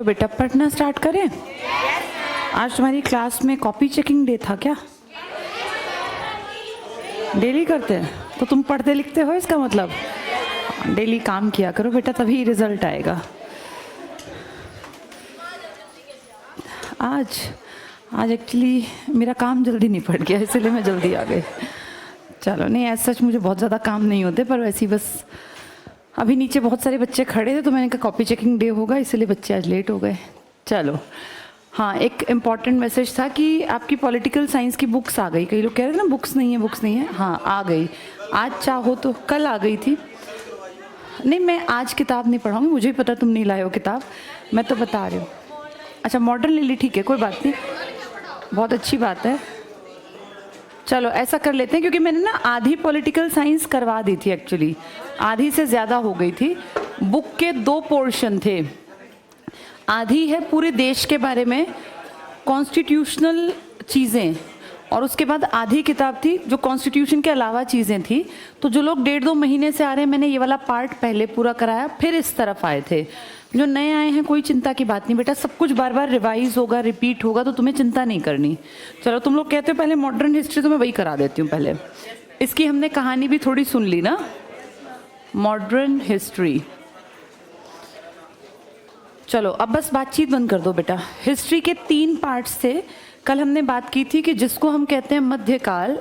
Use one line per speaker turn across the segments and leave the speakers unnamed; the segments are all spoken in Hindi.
तो बेटा पढ़ना स्टार्ट करें। आज तुम्हारी क्लास में कॉपी चेकिंग डे था क्या? डेली करते हैं तो तुम पढ़ते लिखते हो, इसका मतलब डेली काम किया करो बेटा, तभी रिजल्ट आएगा। आज एक्चुअली मेरा काम जल्दी निपट गया, इसलिए मैं जल्दी आ गई। चलो, नहीं ऐसा सच मुझे बहुत ज़्यादा काम नहीं होते, पर वैसे ही बस अभी नीचे बहुत सारे बच्चे खड़े थे तो मैंने कहा कॉपी चेकिंग डे होगा, इसलिए बच्चे आज लेट हो गए। चलो, हाँ, एक इम्पॉर्टेंट मैसेज था कि आपकी पॉलिटिकल साइंस की बुक्स आ गई। कई लोग कह रहे थे ना बुक्स नहीं है, हाँ आ गई। आज चाहो तो कल आ गई थी। नहीं, मैं आज किताब नहीं पढ़ाऊँगी, मुझे भी पता तुम नहीं लाए हो किताब, मैं तो बता रही हूँ। अच्छा, मॉडर्न ले ली, ठीक है, कोई बात नहीं, बहुत अच्छी बात है। चलो ऐसा कर लेते हैं, क्योंकि मैंने ना आधी पॉलिटिकल साइंस करवा दी थी, एक्चुअली आधी से ज़्यादा हो गई थी। बुक के 2 पोर्शन थे, आधी है पूरे देश के बारे में कॉन्स्टिट्यूशनल चीज़ें, और उसके बाद आधी किताब थी जो कॉन्स्टिट्यूशन के अलावा चीज़ें थी। तो जो लोग 1.5-2 महीने से आ रहे हैं, मैंने ये वाला पार्ट पहले पूरा कराया, फिर इस तरफ आए थे। जो नए आए हैं कोई चिंता की बात नहीं बेटा, सब कुछ बार बार रिवाइज होगा, रिपीट होगा, तो तुम्हें चिंता नहीं करनी। चलो, तुम लोग कहते हो पहले मॉडर्न हिस्ट्री, तो मैं वही करा देती हूँ पहले। इसकी हमने कहानी भी थोड़ी सुन ली ना, मॉडर्न हिस्ट्री। चलो अब बस बातचीत बंद कर दो बेटा। हिस्ट्री के 3 पार्ट्स थे। कल हमने बात की थी कि जिसको हम कहते हैं मध्यकाल,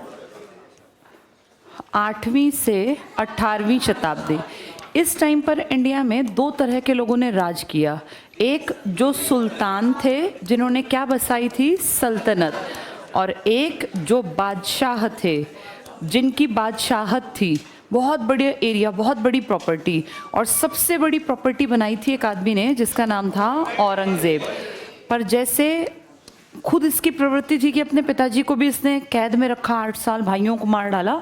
8वीं से 18वीं शताब्दी। इस टाइम पर इंडिया में 2 तरह के लोगों ने राज किया। एक जो सुल्तान थे, जिन्होंने क्या बसाई थी, सल्तनत, और एक जो बादशाह थे, जिनकी बादशाहत थी, बहुत बड़े एरिया, बहुत बड़ी प्रॉपर्टी, और सबसे बड़ी प्रॉपर्टी बनाई थी एक आदमी ने जिसका नाम था औरंगज़ेब। पर जैसे खुद इसकी प्रवृत्ति थी कि अपने पिताजी को भी इसने कैद में रखा, 8 साल, भाइयों को मार डाला,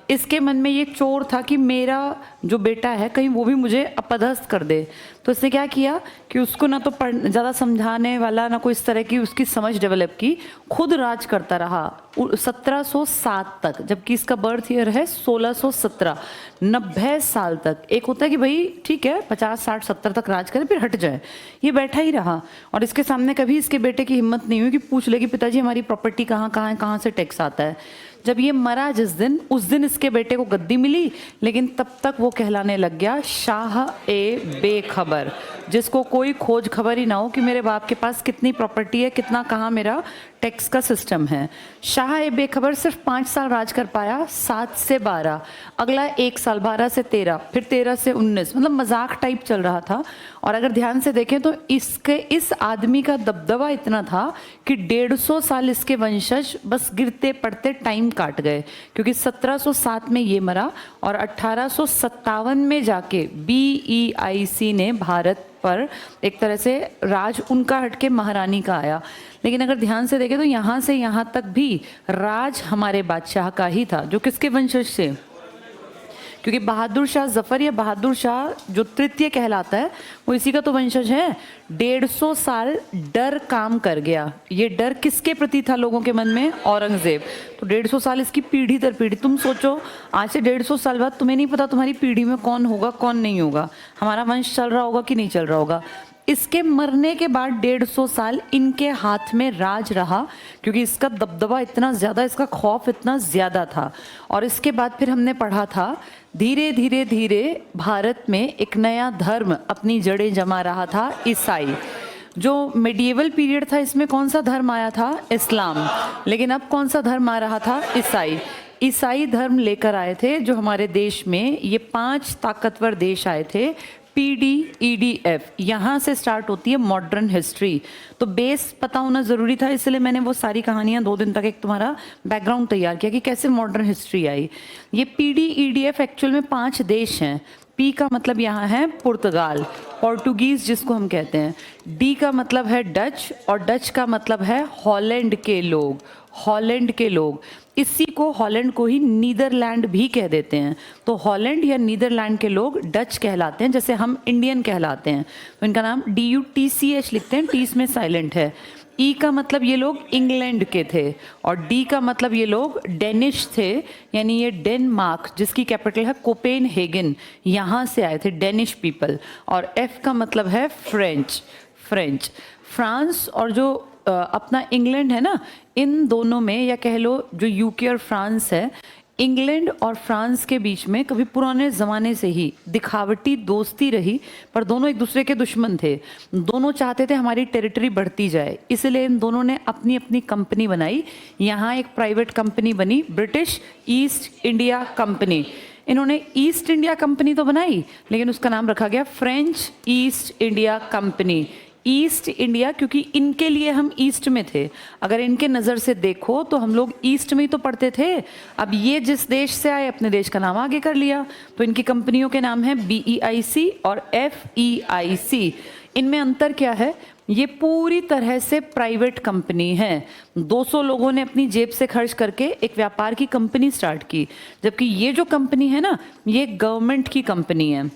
इसके मन में ये चोर था कि मेरा जो बेटा है कहीं वो भी मुझे अपदस्थ कर दे। तो इसने क्या किया कि उसको ना तो ज़्यादा समझाने वाला, ना कोई इस तरह की उसकी समझ डेवलप की, खुद राज करता रहा 1707 तक, जबकि इसका बर्थ ईयर है 1617। 90 साल तक। एक होता है कि भाई ठीक है 50, 60, 70 तक राज करे फिर हट जाए, ये बैठा ही रहा। और इसके सामने कभी इसके बेटे की हिम्मत नहीं हुई कि पूछ ले कि पिताजी हमारी प्रॉपर्टी कहाँ है, कहाँ से टैक्स आता है। जब ये मरा जिस दिन, उस दिन इसके बेटे को गद्दी मिली, लेकिन तब तक वो कहलाने लग गया शाह ए बेखबर, जिसको कोई खोज खबर ही ना हो कि मेरे बाप के पास कितनी प्रॉपर्टी है, कितना कहाँ मेरा टैक्स का सिस्टम है। शाह ए बेखबर सिर्फ 5 साल राज कर पाया, 7 से 12, अगला 1 साल 12 से 13, फिर 13 से 19, मतलब मजाक टाइप चल रहा था। और अगर ध्यान से देखें तो इस आदमी का दबदबा इतना था कि 150 साल इसके वंशज बस गिरते पड़ते टाइम काट गए, क्योंकि 1707 में ये मरा और 1857 में जाके BEIC ने भारत पर एक तरह से राज उनका हटके महारानी का आया। लेकिन अगर ध्यान से देखें तो यहाँ से यहाँ तक भी राज हमारे बादशाह का ही था, जो किसके वंशज से, क्योंकि बहादुर शाह जफर या बहादुर शाह जो तृतीय कहलाता है वो इसी का तो वंशज है। 150 साल डर काम कर गया। ये डर किसके प्रति था लोगों के मन में, औरंगजेब। तो 150 साल इसकी पीढ़ी दर पीढ़ी, तुम सोचो आज से 150 साल बाद तुम्हें नहीं पता तुम्हारी पीढ़ी में कौन होगा कौन नहीं होगा, हमारा वंश चल रहा होगा कि नहीं चल रहा होगा। इसके मरने के बाद 150 साल इनके हाथ में राज रहा, क्योंकि इसका दबदबा इतना ज़्यादा, इसका खौफ इतना ज़्यादा था। और इसके बाद फिर हमने पढ़ा था धीरे धीरे धीरे भारत में एक नया धर्म अपनी जड़ें जमा रहा था, ईसाई। जो मेडिएवल पीरियड था इसमें कौन सा धर्म आया था, इस्लाम, लेकिन अब कौन सा धर्म आ रहा था, ईसाई। ईसाई धर्म लेकर आए थे जो हमारे देश में ये 5 ताकतवर देश आए थे, PDEDF, यहाँ से स्टार्ट होती है मॉडर्न हिस्ट्री। तो बेस पता होना ज़रूरी था, इसलिए मैंने वो सारी कहानियाँ 2 दिन तक एक तुम्हारा बैकग्राउंड तैयार किया कि कैसे मॉडर्न हिस्ट्री आई। ये PDEDF एक्चुअल में 5 देश हैं। P का मतलब यहाँ है पुर्तगाल, पोर्टुगीज़ जिसको हम कहते हैं। D का मतलब है डच, और डच का मतलब है हॉलैंड के लोग, हॉलैंड के लोग। इसी को हॉलैंड को ही नीदरलैंड भी कह देते हैं। तो हॉलैंड या नीदरलैंड के लोग डच कहलाते हैं, जैसे हम इंडियन कहलाते हैं। तो इनका नाम DUTCH लिखते हैं, टी इसमें साइलेंट है। ई का मतलब ये लोग इंग्लैंड के थे, और डी का मतलब ये लोग डेनिश थे, यानी ये डेनमार्क जिसकी कैपिटल है कोपेनहेगन, यहाँ से आए थे डेनिश पीपल। और एफ का मतलब है फ्रेंच। फ्रेंच। फ्रांस और जो अपना इंग्लैंड है ना, इन दोनों में, या कह लो जो यूके और फ्रांस है, इंग्लैंड और फ्रांस के बीच में कभी पुराने ज़माने से ही दिखावटी दोस्ती रही, पर दोनों एक दूसरे के दुश्मन थे। दोनों चाहते थे हमारी टेरिटरी बढ़ती जाए, इसलिए इन दोनों ने अपनी अपनी कंपनी बनाई। यहाँ एक प्राइवेट कंपनी बनी, ब्रिटिश ईस्ट इंडिया कंपनी। इन्होंने ईस्ट इंडिया कंपनी तो बनाई, लेकिन उसका नाम रखा गया French east India company. East India क्योंकि इनके लिए हम ईस्ट में थे। अगर इनके नज़र से देखो तो हम लोग ईस्ट में ही तो पढ़ते थे। अब ये जिस देश से आए, अपने देश का नाम आगे कर लिया। तो इनकी कंपनियों के नाम हैं BEIC और FEIC। इनमें अंतर क्या है? ये पूरी तरह से प्राइवेट कंपनी है। 200 लोगों ने अपनी जेब से खर्च करके एक व्यापार की कंपनी स्टार्ट की, जबकि ये जो कंपनी है ना, ये गवर्नमेंट की कंपनी है।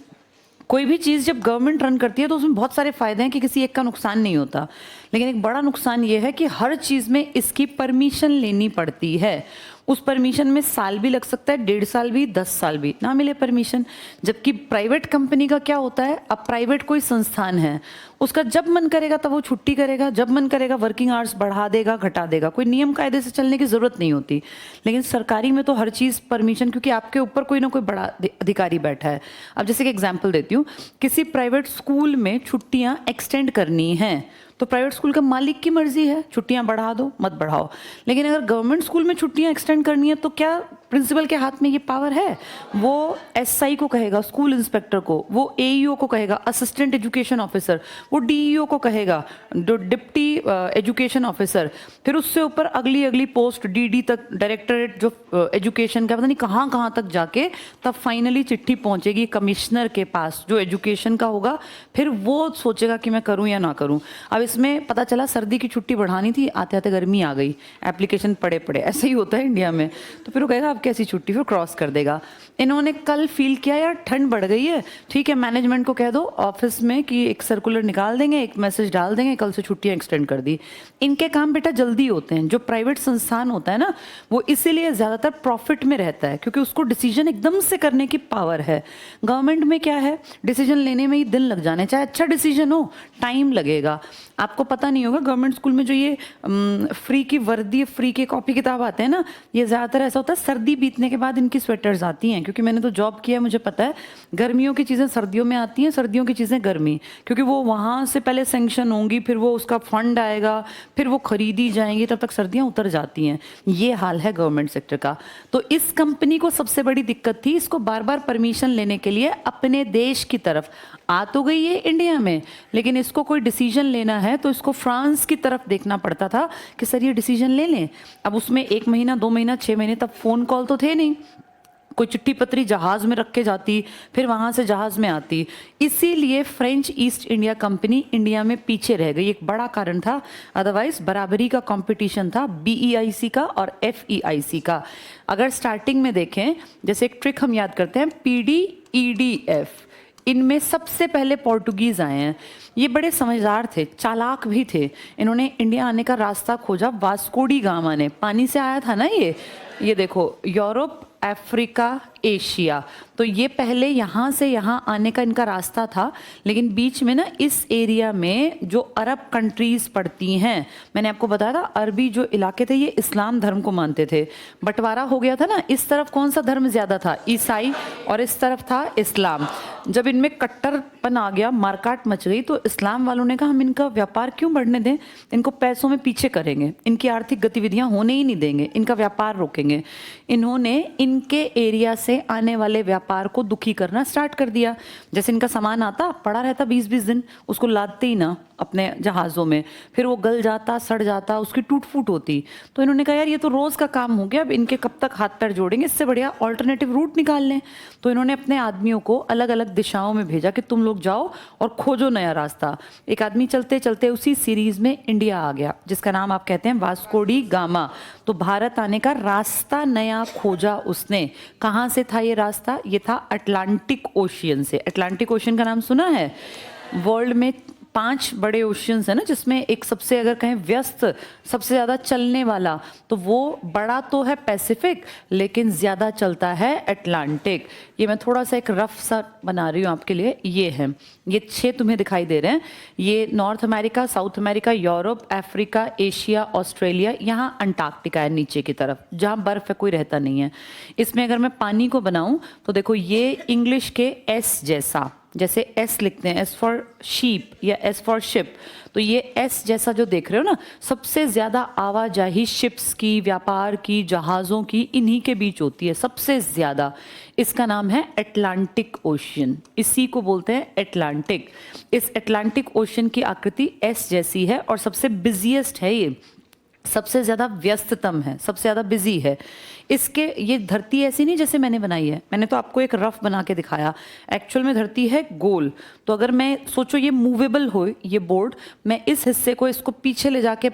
कोई भी चीज़ जब गवर्नमेंट रन करती है तो उसमें बहुत सारे फायदे हैं कि किसी एक का नुकसान नहीं होता, लेकिन एक बड़ा नुकसान ये है कि हर चीज़ में इसकी परमिशन लेनी पड़ती है। उस परमिशन में साल भी लग सकता है, 1.5 साल भी, 10 साल भी ना मिले परमिशन। जबकि प्राइवेट कंपनी का क्या होता है, अब प्राइवेट कोई संस्थान है, उसका जब मन करेगा तब वो छुट्टी करेगा, जब मन करेगा वर्किंग आवर्स बढ़ा देगा, घटा देगा, कोई नियम कायदे से चलने की ज़रूरत नहीं होती। लेकिन सरकारी में तो हर चीज़ परमिशन, क्योंकि आपके ऊपर कोई ना कोई बड़ा अधिकारी बैठा है। अब जैसे कि एग्जाम्पल देती हूँ, किसी प्राइवेट स्कूल में छुट्टियाँ एक्सटेंड करनी हैं तो प्राइवेट स्कूल का मालिक की मर्जी है, छुट्टियां बढ़ा दो मत बढ़ाओ। लेकिन अगर गवर्नमेंट स्कूल में छुट्टियां एक्सटेंड करनी है तो क्या प्रिंसिपल के हाथ में ये पावर है? वो SI को कहेगा, स्कूल इंस्पेक्टर को, वो AEO को कहेगा, असिस्टेंट एजुकेशन ऑफिसर, वो DEO को कहेगा, डिप्टी एजुकेशन ऑफिसर, फिर उससे ऊपर अगली अगली पोस्ट DD तक, डायरेक्टरेट जो एजुकेशन का, पता नहीं कहाँ कहाँ तक जाके तब फाइनली चिट्ठी पहुंचेगी कमिश्नर के पास जो एजुकेशन का होगा। फिर वो सोचेगा कि मैं करूँ या ना करूँ। अब इसमें पता चला सर्दी की छुट्टी बढ़ानी थी, आते आते गर्मी आ गई, एप्लीकेशन पड़े पड़े, ऐसा ही होता है इंडिया में। तो फिर वो कहेगा अब कैसी छुट्टी, फिर क्रॉस कर देगा। इन्होंने कल फील किया यार ठंड बढ़ गई है, ठीक है मैनेजमेंट को कह दो ऑफिस में कि एक सर्कुलर निकाल देंगे, एक मैसेज डाल देंगे, कल से छुट्टियां एक्सटेंड कर दी। इनके काम बेटा जल्दी होते हैं। जो प्राइवेट संस्थान होता है ना, वो इसीलिए ज़्यादातर प्रॉफिट में रहता है क्योंकि उसको डिसीजन एकदम से करने की पावर है। गवर्नमेंट में क्या है, डिसीजन लेने में ही दिन लग जाने, चाहे अच्छा डिसीजन हो टाइम लगेगा। आपको पता नहीं होगा, गवर्नमेंट स्कूल में जो ये फ्री की वर्दी, फ्री के कॉपी किताब आते हैं ना, ये ज़्यादातर ऐसा होता है सर्दी बीतने के बाद इनकी स्वेटर्स आती हैं। क्योंकि मैंने तो जॉब किया है, मुझे पता है गर्मियों की चीज़ें सर्दियों में आती हैं, सर्दियों की चीज़ें गर्मी, क्योंकि वो वहाँ से पहले सेंक्शन होंगी, फिर वो उसका फंड आएगा, फिर वो खरीदी जाएंगी, तब तक सर्दियाँ उतर जाती हैं। ये हाल है गवर्नमेंट सेक्टर का। तो इस कंपनी को सबसे बड़ी दिक्कत थी, इसको बार बार परमिशन लेने के लिए अपने देश की तरफ आ तो गई है इंडिया में, लेकिन इसको कोई डिसीजन लेना है तो इसको फ्रांस की तरफ देखना पड़ता था कि सर ये डिसीजन ले लें। अब उसमें 1 महीना 2 महीना 6 महीने तब फ़ोन कॉल तो थे नहीं, कोई चिट्ठी पत्री जहाज़ में रख के जाती, फिर वहाँ से जहाज़ में आती। इसीलिए French east India company India में पीछे रह गई, एक बड़ा कारण था। अदरवाइज बराबरी का कंपटीशन था BEIC का और FEIC का। अगर स्टार्टिंग में देखें, जैसे एक ट्रिक हम याद करते हैं, PD EDF, इनमें सबसे पहले पोर्टुगीज़ आए हैं। ये बड़े समझदार थे, चालाक भी थे। इन्होंने इंडिया आने का रास्ता खोजा, वास्को डी गामा ने, पानी से आया था ना ये देखो, यूरोप, अफ्रीका, एशिया, तो ये पहले यहाँ से यहाँ आने का इनका रास्ता था। लेकिन बीच में ना इस एरिया में जो अरब कंट्रीज़ पड़ती हैं, मैंने आपको बताया था अरबी जो इलाके थे ये इस्लाम धर्म को मानते थे। बंटवारा हो गया था ना, इस तरफ कौन सा धर्म ज़्यादा था, ईसाई, और इस तरफ था इस्लाम। जब इनमें कट्टरपन आ गया, मारकाट मच गई, तो इस्लाम वालों ने कहा हम इनका व्यापार क्यों बढ़ने दें, इनको पैसों में पीछे करेंगे, इनकी आर्थिक गतिविधियाँ होने ही नहीं देंगे, इनका व्यापार रोकेंगे। इन्होंने इनके एरिया से आने वाले व्यापार को दुखी करना स्टार्ट कर दिया। जैसे इनका सामान आता पड़ा रहता 20-20 दिन, उसको लादते ही ना अपने जहाज़ों में, फिर वो गल जाता, सड़ जाता, उसकी टूट फूट होती। तो इन्होंने कहा यार ये तो रोज़ का काम हो गया, अब इनके कब तक हाथ पैर जोड़ेंगे, इससे बढ़िया ऑल्टरनेटिव रूट निकाल लें। तो इन्होंने अपने आदमियों को अलग अलग दिशाओं में भेजा कि तुम लोग जाओ और खोजो नया रास्ता। एक आदमी चलते चलते उसी सीरीज़ में इंडिया आ गया, जिसका नाम आप कहते हैं वास्को डी गामा। तो भारत आने का रास्ता नया खोजा उसने। कहाँ से था ये रास्ता? ये था अटलांटिक ओशियन से। अटलांटिक ओशियन का नाम सुना है? वर्ल्ड में 5 बड़े ओशियंस है ना, जिसमें एक सबसे अगर कहें व्यस्त, सबसे ज़्यादा चलने वाला, तो वो बड़ा तो है पैसिफिक, लेकिन ज़्यादा चलता है अटलांटिक। ये मैं थोड़ा सा एक रफ सा बना रही हूँ आपके लिए। ये है, ये 6 तुम्हें दिखाई दे रहे हैं। ये north America, south America, Europe, Africa, Asia, Australia, यहाँ अंटार्कटिका है नीचे की तरफ, जहाँ बर्फ है, कोई रहता नहीं है। इसमें अगर मैं पानी को बनाऊं तो देखो, ये इंग्लिश के एस जैसा, जैसे एस लिखते हैं, एस फॉर शीप या एस फॉर शिप, तो ये एस जैसा जो देख रहे हो ना, सबसे ज़्यादा आवाजाही शिप्स की, व्यापार की, जहाज़ों की इन्हीं के बीच होती है सबसे ज़्यादा। इसका नाम है अटलांटिक ओशियन, इसी को बोलते हैं अटलांटिक। इस अटलांटिक ओशियन की आकृति एस जैसी है और सबसे बिजिएस्ट है, ये सबसे ज़्यादा व्यस्ततम है, सबसे ज़्यादा बिजी है। इसके, ये धरती ऐसी नहीं जैसे मैंने बनाई है, मैंने तो आपको एक रफ बना के दिखाया, एक्चुअल में धरती है गोल। तो अगर मैं सोचो ये मूवेबल हो ये बोर्ड, मैं इस हिस्से को इसको पीछे ले जाके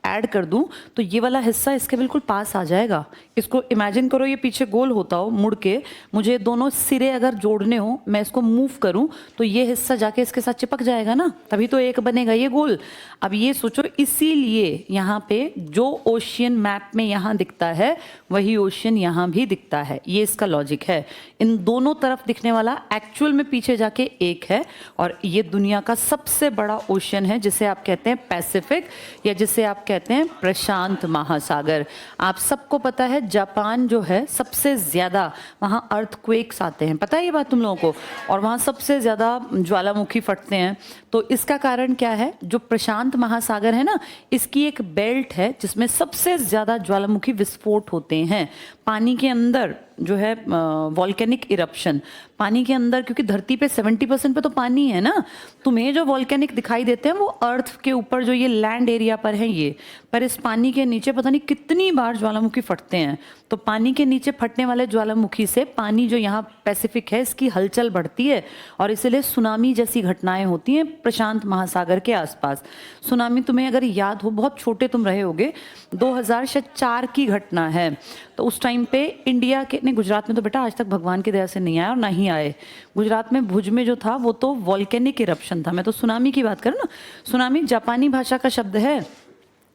ऐड कर दूं तो ये वाला हिस्सा इसके बिल्कुल पास आ जाएगा। इसको इमेजिन करो, ये पीछे गोल होता हो मुड़ के, मुझे दोनों सिरे अगर जोड़ने हो, मैं इसको मूव करूं तो ये हिस्सा जाके इसके साथ चिपक जाएगा ना, तभी तो एक बनेगा ये गोल। अब ये सोचो, इसीलिए यहाँ पे जो ओशियन मैप में यहाँ दिखता है वही ओशियन यहाँ भी दिखता है। ये इसका लॉजिक है। इन दोनों तरफ दिखने वाला एक्चुअल में पीछे जाके एक है, और ये दुनिया का सबसे बड़ा ओशियन है, जिसे आप कहते हैं पैसिफिक, या जिसे आप कहते हैं प्रशांत महासागर। आप सबको पता है जापान जो है सबसे ज़्यादा वहाँ अर्थक्वेक्स आते हैं, पता है ये बात तुम लोगों को, और वहाँ सबसे ज़्यादा ज्वालामुखी फटते हैं। तो इसका कारण क्या है, जो प्रशांत महासागर है ना, इसकी एक बेल्ट है जिसमें सबसे ज़्यादा ज्वालामुखी विस्फोट होते हैं। पानी के अंदर जो है वॉल्केनिक इरप्शन, पानी के अंदर, क्योंकि धरती पे 70% पे तो पानी है ना, तुम्हें जो वॉल्केनिक दिखाई देते हैं वो अर्थ के ऊपर जो ये लैंड एरिया पर है ये, पर इस पानी के नीचे पता नहीं कितनी बार ज्वालामुखी फटते हैं। तो पानी के नीचे फटने वाले ज्वालामुखी से पानी जो यहाँ पैसिफिक है इसकी हलचल बढ़ती है, और इसलिए सुनामी जैसी घटनाएं होती हैं प्रशांत महासागर के आसपास। सुनामी तुम्हें अगर याद हो, बहुत छोटे तुम रहे होगे, 2004 की घटना है। तो उस टाइम पे इंडिया के, नहीं गुजरात में तो बेटा आज तक भगवान की दया से नहीं आया और नहीं आए, गुजरात में भुज में जो था वो तो वॉल्केनिक इरप्शन था। मैं तो सुनामी की बात करूँ ना, सुनामी जापानी भाषा का शब्द है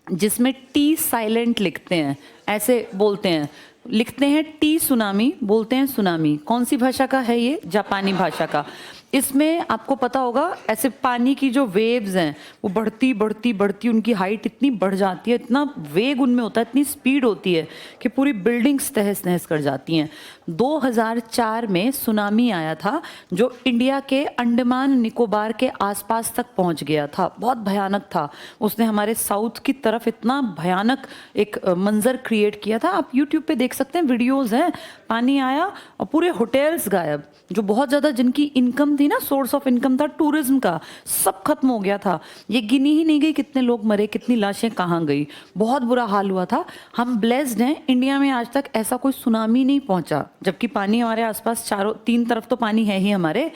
जिसमें टी साइलेंट लिखते हैं, ऐसे बोलते हैं, लिखते हैं टी सुनामी, बोलते हैं सुनामी। कौन सी भाषा का है ये? जापानी भाषा का। इसमें आपको पता होगा, ऐसे पानी की जो वेव्स हैं वो बढ़ती बढ़ती बढ़ती, उनकी हाइट इतनी बढ़ जाती है, इतना वेग उनमें होता है, इतनी स्पीड होती है कि पूरी बिल्डिंग्स तहस नहस कर जाती हैं। 2004 में सुनामी आया था जो इंडिया के अंडमान निकोबार के आसपास तक पहुंच गया था, बहुत भयानक था। उसने हमारे साउथ की तरफ इतना भयानक एक मंजर क्रिएट किया था। आप यूट्यूब पे देख सकते हैं, वीडियोज़ हैं। पानी आया और पूरे होटल्स गायब, जो बहुत ज़्यादा जिनकी इनकम थी ना, सोर्स ऑफ इनकम था टूरिज्म का, सब खत्म हो गया था। ये गिनी ही नहीं गई कितने लोग मरे, कितनी लाशें कहाँ गई, बहुत बुरा हाल हुआ था। हम ब्लेस्ड हैं, इंडिया में आज तक ऐसा कोई सुनामी नहीं पहुंचा, जबकि पानी हमारे आसपास चारों तीन तरफ तो पानी है ही हमारे।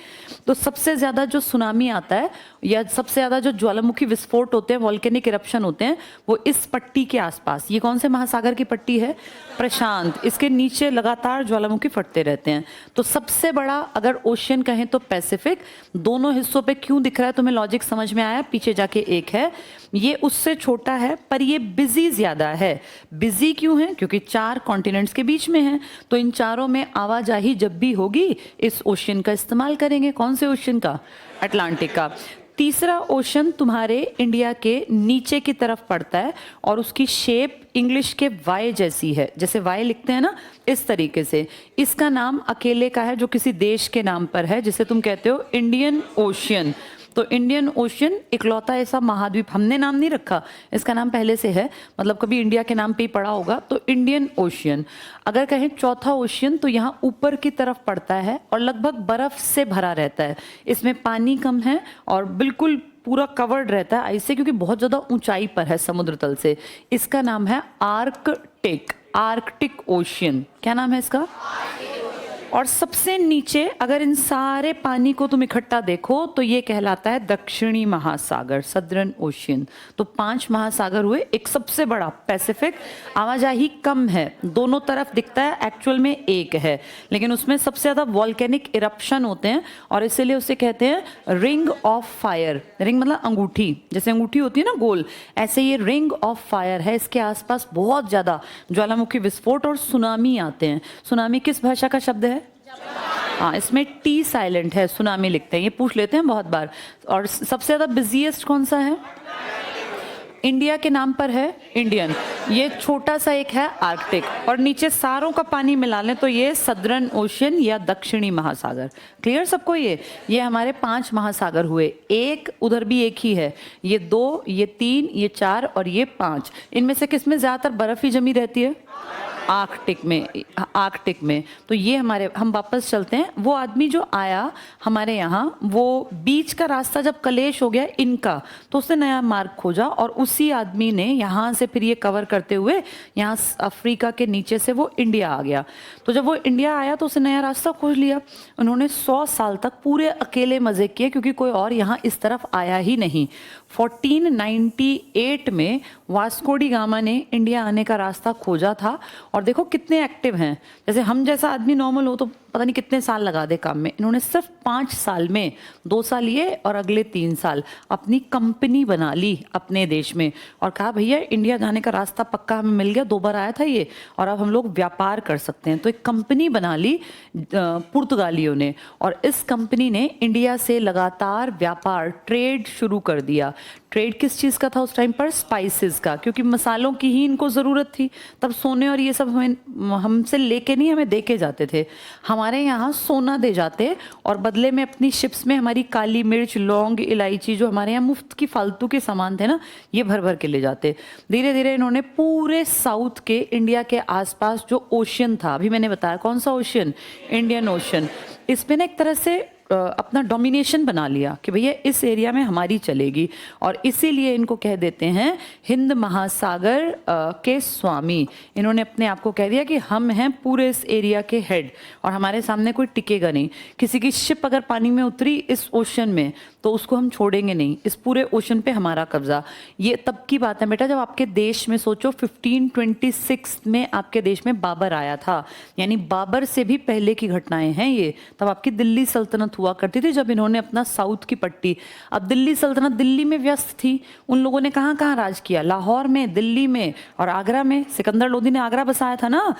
तो सबसे ज़्यादा जो सुनामी आता है या सबसे ज़्यादा जो ज्वालामुखी विस्फोट होते हैं, वॉल्केनिक इरप्शन होते हैं, वो इस पट्टी के आसपास। ये कौन से महासागर की पट्टी है? प्रशांत। इसके नीचे लगातार ज्वालामुखी फटते रहते हैं। तो सबसे बड़ा अगर ओशियन कहें तो पैसिफिक। दोनों हिस्सों पे क्यों दिख रहा है तुम्हें, लॉजिक समझ में आया? पीछे जाके एक है, ये उससे छोटा है पर ये बिजी ज्यादा है। बिजी क्यों है? क्योंकि 4 कॉन्टिनेंट्स के बीच में है, तो इन चारों में आवाजाही जब भी होगी इस ओशियन का इस्तेमाल करेंगे। कौन से ओशियन का? अटलांटिक का। तीसरा ओशन तुम्हारे इंडिया के नीचे की तरफ पड़ता है और उसकी शेप इंग्लिश के वाई जैसी है, जैसे वाई लिखते हैं ना, इस तरीके से। इसका नाम अकेले का है जो किसी देश के नाम पर है, जिसे तुम कहते हो इंडियन ओशियन। तो इंडियन ओशियन इकलौता ऐसा महाद्वीप, हमने नाम नहीं रखा, इसका नाम पहले से है, मतलब कभी इंडिया के नाम पे ही पड़ा होगा, तो इंडियन ओशियन। अगर कहें चौथा ओशियन तो यहाँ ऊपर की तरफ पड़ता है और लगभग बर्फ से भरा रहता है। इसमें पानी कम है और बिल्कुल पूरा कवर्ड रहता है आइस से, क्योंकि बहुत ज़्यादा ऊंचाई पर है समुद्र तल से। इसका नाम है आर्कटिक, आर्कटिक ओशियन। क्या नाम है इसका? और सबसे नीचे अगर इन सारे पानी को तुम इकट्ठा देखो तो ये कहलाता है दक्षिणी महासागर, सदर्न ओशियन। तो 5 महासागर हुए, एक सबसे बड़ा पैसिफिक, आवाजाही कम है, दोनों तरफ दिखता है, एक्चुअल में एक है, लेकिन उसमें सबसे ज़्यादा वॉल्केनिक इरप्शन होते हैं और इसीलिए उसे कहते हैं रिंग ऑफ फायर। रिंग मतलब अंगूठी, जैसे अंगूठी होती है ना गोल, ऐसे ये रिंग ऑफ फायर है। इसके आसपास बहुत ज़्यादा ज्वालामुखी विस्फोट और सुनामी आते हैं। सुनामी किस भाषा का शब्द है? हाँ, इसमें टी साइलेंट है, सुनामी लिखते हैं, ये पूछ लेते हैं बहुत बार। और सबसे ज़्यादा बिजिएस्ट कौन सा है? इंडिया के नाम पर है, इंडियन। ये छोटा सा एक है आर्कटिक, और नीचे सारों का पानी मिला लें तो ये सदर्न ओशियन या दक्षिणी महासागर। क्लियर सबको? ये हमारे 5 महासागर हुए। एक उधर भी एक ही है, ये 2, ये 3, ये 4 और ये 5। इनमें से किस में ज़्यादातर बर्फ़ ही जमी रहती है? आर्कटिक में। तो ये हमारे, हम वापस चलते हैं। वो आदमी जो आया हमारे यहाँ, वो बीच का रास्ता जब कलेश हो गया इनका, तो उसने नया मार्ग खोजा और उसी आदमी ने यहाँ से फिर ये कवर करते हुए यहाँ अफ्रीका के नीचे से वो इंडिया आ गया। तो जब वो इंडिया आया तो उसने नया रास्ता खोज लिया। उन्होंने 100 साल तक पूरे अकेले मज़े किए क्योंकि कोई और यहाँ इस तरफ आया ही नहीं। 1498 में वास्को डी गामा ने इंडिया आने का रास्ता खोजा था। और देखो कितने एक्टिव हैं, जैसे हम जैसा आदमी नॉर्मल हो तो पता नहीं कितने साल लगा दे काम में, इन्होंने सिर्फ 5 साल में, 2 साल ये और अगले 3 साल अपनी कंपनी बना ली अपने देश में और कहा भैया इंडिया जाने का रास्ता पक्का हमें मिल गया, 2 बार आया था ये, और अब हम लोग व्यापार कर सकते हैं। तो एक कंपनी बना ली पुर्तगालियों ने, और इस कंपनी ने इंडिया से लगातार व्यापार, ट्रेड शुरू कर दिया। ट्रेड किस चीज़ का था उस टाइम पर? स्पाइसेस का, क्योंकि मसालों की ही इनको ज़रूरत थी। तब सोने और ये सब हमसे लेके नहीं, हमें दे के जाते थे। हमारे यहाँ सोना दे जाते और बदले में अपनी शिप्स में हमारी काली मिर्च, लौंग, इलायची, जो हमारे यहाँ मुफ्त की फालतू के सामान थे ना, ये भर भर के ले जाते। धीरे धीरे इन्होंने पूरे साउथ के इंडिया के आसपास जो ओशियन था, अभी मैंने बताया कौन सा ओशियन? Indian ocean. इसमें ना एक तरह से अपना डोमिनेशन बना लिया कि भैया इस एरिया में हमारी चलेगी, और इसीलिए इनको कह देते हैं हिंद महासागर के स्वामी। इन्होंने अपने आप को कह दिया कि हम हैं पूरे इस एरिया के हेड और हमारे सामने कोई टिकेगा नहीं। किसी की शिप अगर पानी में उतरी इस ओशन में तो उसको हम छोड़ेंगे नहीं, इस पूरे ओशन पे हमारा कब्जा। ये तब की बात है बेटा जब आपके देश में, सोचो 1526 में आपके देश में बाबर आया था, यानी बाबर से भी पहले की घटनाएं हैं ये। तब आपकी दिल्ली सल्तनत हुआ करती थी जब इन्होंने अपना साउथ की पट्टी, अब दिल्ली सल्तनत दिल्ली में व्यस्त थी। उन लोगों ने कहाँ कहाँ राज किया? लाहौर में, दिल्ली में और आगरा में। सिकंदर लोदी ने आगरा बसाया था ना।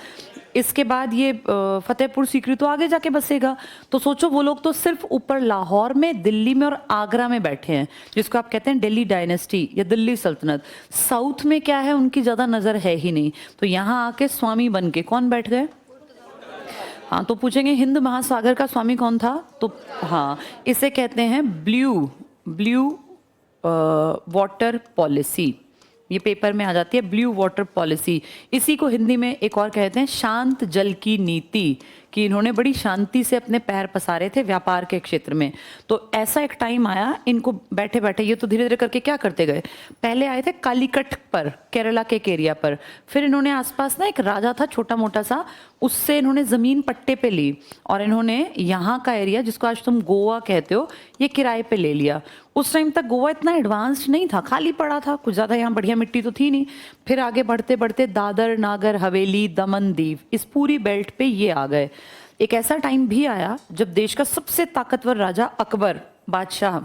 इसके बाद ये फतेहपुर सीकरी तो आगे जाके बसेगा। तो सोचो वो लोग तो सिर्फ ऊपर लाहौर में, दिल्ली में और आगरा में बैठे हैं, जिसको आप कहते हैं दिल्ली डायनेस्टी या दिल्ली सल्तनत। साउथ में क्या है, उनकी ज़्यादा नज़र है ही नहीं। तो यहाँ आके स्वामी बन के कौन बैठ गए? हाँ, तो पूछेंगे हिंद महासागर का स्वामी कौन था? तो हाँ, इसे कहते हैं ब्लू वाटर पॉलिसी। ये पेपर में आ जाती है, ब्लू वाटर पॉलिसी। इसी को हिंदी में एक और कहते हैं शांत जल की नीति, कि इन्होंने बड़ी शांति से अपने पैर पसारे थे व्यापार के क्षेत्र में। तो ऐसा एक टाइम आया, इनको बैठे बैठे ये तो धीरे धीरे करके क्या करते गए, पहले आए थे कालीकट पर, केरला के एक एरिया पर। फिर इन्होंने आसपास ना एक राजा था छोटा मोटा सा, उससे इन्होंने ज़मीन पट्टे पे ली और इन्होंने यहाँ का एरिया, जिसको आज तुम गोवा कहते हो, ये किराए पे ले लिया। उस टाइम तक गोवा इतना एडवांस्ड नहीं था, खाली पड़ा था, कुछ ज़्यादा यहाँ बढ़िया मिट्टी तो थी नहीं। फिर आगे बढ़ते बढ़ते दादर, नागर हवेली, दमन दीव, इस पूरी बेल्ट पे ये आ गए। एक ऐसा टाइम भी आया जब देश का सबसे ताकतवर राजा अकबर बादशाह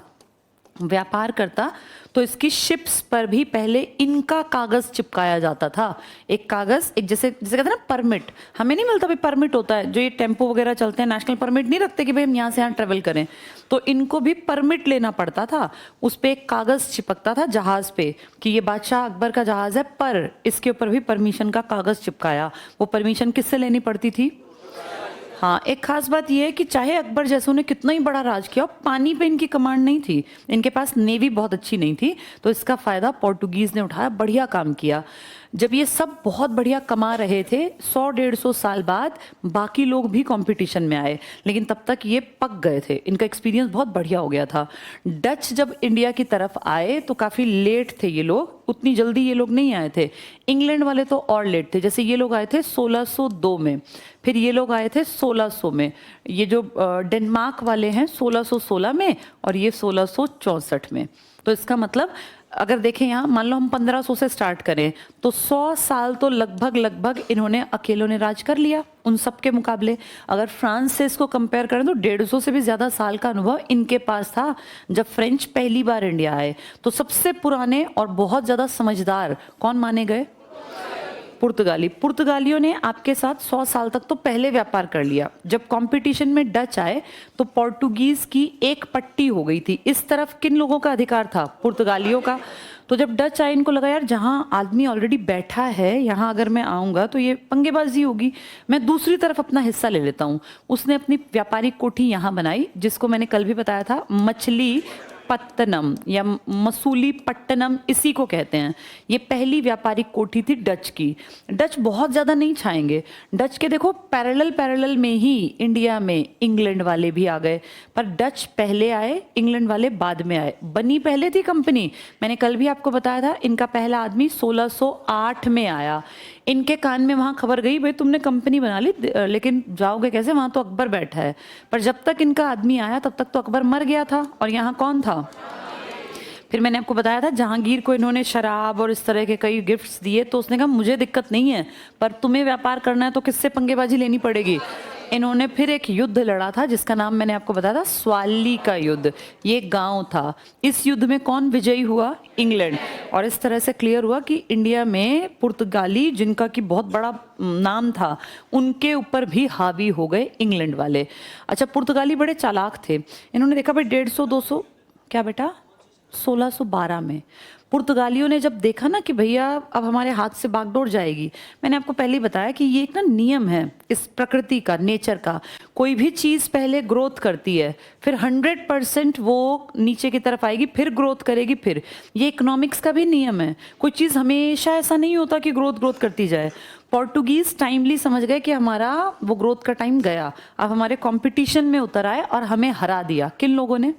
व्यापार करता, तो इसकी शिप्स पर भी पहले इनका कागज चिपकाया जाता था। एक कागज, एक जैसे कहते हैं ना परमिट, हमें नहीं मिलता भाई, परमिट होता है जो ये टेम्पो वगैरह चलते हैं, नेशनल परमिट नहीं रखते कि भाई हम यहाँ से यहाँ ट्रेवल करें, तो इनको भी परमिट लेना पड़ता था। उस पर एक कागज चिपकता था जहाज पे कि ये बादशाह अकबर का जहाज है, पर इसके ऊपर भी परमिशन का कागज चिपकाया। वो परमिशन किससे लेनी पड़ती थी? हाँ, एक खास बात यह है कि चाहे अकबर जैसों ने कितना ही बड़ा राज किया, पानी पे इनकी कमांड नहीं थी, इनके पास नेवी बहुत अच्छी नहीं थी, तो इसका फ़ायदा पोर्टुगीज़ ने उठाया, बढ़िया काम किया। जब ये सब बहुत बढ़िया कमा रहे थे, 100-150 साल बाद बाकी लोग भी कंपटीशन में आए, लेकिन तब तक ये पक गए थे, इनका एक्सपीरियंस बहुत बढ़िया हो गया था। डच जब इंडिया की तरफ आए तो काफ़ी लेट थे ये लोग, उतनी जल्दी ये लोग नहीं आए थे। इंग्लैंड वाले तो और लेट थे, जैसे ये लोग आए थे 1602 में, फिर ये लोग आए थे 1600 में, ये जो डेनमार्क वाले हैं 1616 में, और ये 1664 में। तो इसका मतलब अगर देखें यहाँ, मान लो हम 1500 से स्टार्ट करें तो 100 साल तो लगभग इन्होंने अकेलों ने राज कर लिया उन सब के मुकाबले। अगर फ्रांस से इसको कंपेयर करें तो 150 से भी ज़्यादा साल का अनुभव इनके पास था। जब फ्रेंच पहली बार इंडिया आए तो सबसे पुराने और बहुत ज़्यादा समझदार कौन माने गए? पुर्तगाली। पुर्तगालियों ने आपके साथ 100 साल तक तो पहले व्यापार कर लिया। जब कंपटीशन में डच आए तो पोर्टुगीज की एक पट्टी हो गई थी। इस तरफ किन लोगों का अधिकार था? पुर्तगालियों का। तो जब डच आए, इनको लगा यार जहाँ आदमी ऑलरेडी बैठा है, यहाँ अगर मैं आऊँगा तो ये पंगेबाजी होगी, मैं दूसरी तरफ अपना हिस्सा ले लेता हूँ। उसने अपनी व्यापारिक कोठी यहाँ बनाई, जिसको मैंने कल भी बताया था, मछली पत्तनम या मसूली पट्टनम, इसी को कहते हैं। ये पहली व्यापारिक कोठी थी डच की। डच बहुत ज़्यादा नहीं छाएंगे। डच के देखो पैरेलल में ही इंडिया में इंग्लैंड वाले भी आ गए, पर डच पहले आए, इंग्लैंड वाले बाद में आए। बनी पहले थी कंपनी, मैंने कल भी आपको बताया था, इनका पहला आदमी 1608 में आया। इनके कान में वहाँ खबर गई, भाई तुमने कंपनी बना ली, लेकिन जाओगे कैसे, वहाँ तो अकबर बैठा है। पर जब तक इनका आदमी आया तब तक तो अकबर मर गया था, और यहाँ कौन था? फिर मैंने आपको बताया था जहांगीर को इन्होंने शराब और इस तरह के कई गिफ्ट्स दिए, तो उसने कहा मुझे दिक्कत नहीं है, पर तुम्हें व्यापार करना है तो किससे पंगेबाजी लेनी पड़ेगी। इन्होंने फिर एक युद्ध लड़ा था जिसका नाम मैंने आपको बताया था, स्वाली का युद्ध। ये गांव था। इस युद्ध में कौन विजयी हुआ? इंग्लैंड। और इस तरह से क्लियर हुआ कि इंडिया में पुर्तगाली, जिनका कि बहुत बड़ा नाम था, उनके ऊपर भी हावी हो गए इंग्लैंड वाले। अच्छा, पुर्तगाली बड़े चालाक थे। इन्होंने देखा भाई 150-200, क्या बेटा, 1612 में पुर्तगालियों ने जब देखा ना कि भैया अब हमारे हाथ से बागडोर जाएगी, मैंने आपको पहले ही बताया कि ये एक ना नियम है इस प्रकृति का, नेचर का। कोई भी चीज़ पहले ग्रोथ करती है, फिर 100% वो नीचे की तरफ आएगी, फिर ग्रोथ करेगी। फिर ये इकोनॉमिक्स का भी नियम है, कोई चीज़ हमेशा ऐसा नहीं होता कि ग्रोथ करती जाए। पोर्टुगीज टाइमली समझ गए कि हमारा वो ग्रोथ का टाइम गया, अब हमारे कंपटीशन में उतर आए और हमें हरा दिया। किन लोगों ने?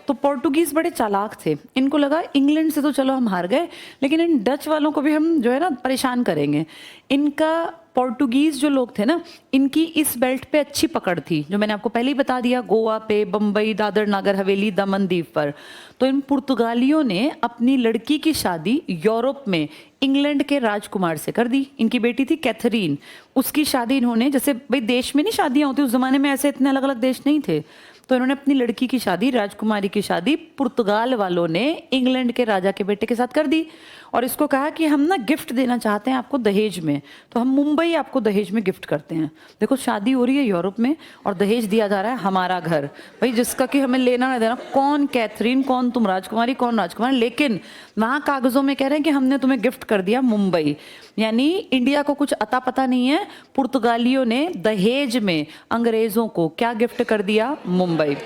तो पोर्टुगीज बड़े चालाक थे। इनको लगा इंग्लैंड से तो चलो हम हार गए, लेकिन इन डच वालों को भी हम जो है ना परेशान करेंगे। इनका पोर्टुगीज जो लोग थे ना, इनकी इस बेल्ट पे अच्छी पकड़ थी, जो मैंने आपको पहले ही बता दिया, गोवा पे, बम्बई, दादर नागर हवेली, दमन द्वीप पर। तो इन पुर्तगालियों ने अपनी लड़की की शादी यूरोप में इंग्लैंड के राजकुमार से कर दी। इनकी बेटी थी कैथरीन, उसकी शादी इन्होंने, जैसे भाई देश में नहीं शादियाँ होती, उस जमाने में ऐसे इतने अलग अलग देश नहीं थे, तो इन्होंने अपनी लड़की की शादी, राजकुमारी की शादी, पुर्तगाल वालों ने इंग्लैंड के राजा के बेटे के साथ कर दी। और इसको कहा कि हम ना गिफ्ट देना चाहते हैं आपको दहेज में, तो हम मुंबई आपको दहेज में गिफ्ट करते हैं। देखो शादी हो रही है यूरोप में और दहेज दिया जा रहा है हमारा घर, भाई जिसका कि हमें लेना ना देना, कौन कैथरीन, कौन तुम राजकुमारी, कौन राजकुमार, लेकिन वहाँ कागजों में कह रहे हैं कि हमने तुम्हें गिफ्ट कर दिया मुंबई। यानी इंडिया को कुछ अता पता नहीं है, पुर्तगालियों ने दहेज में अंग्रेजों को क्या गिफ्ट कर दिया? मुंबई।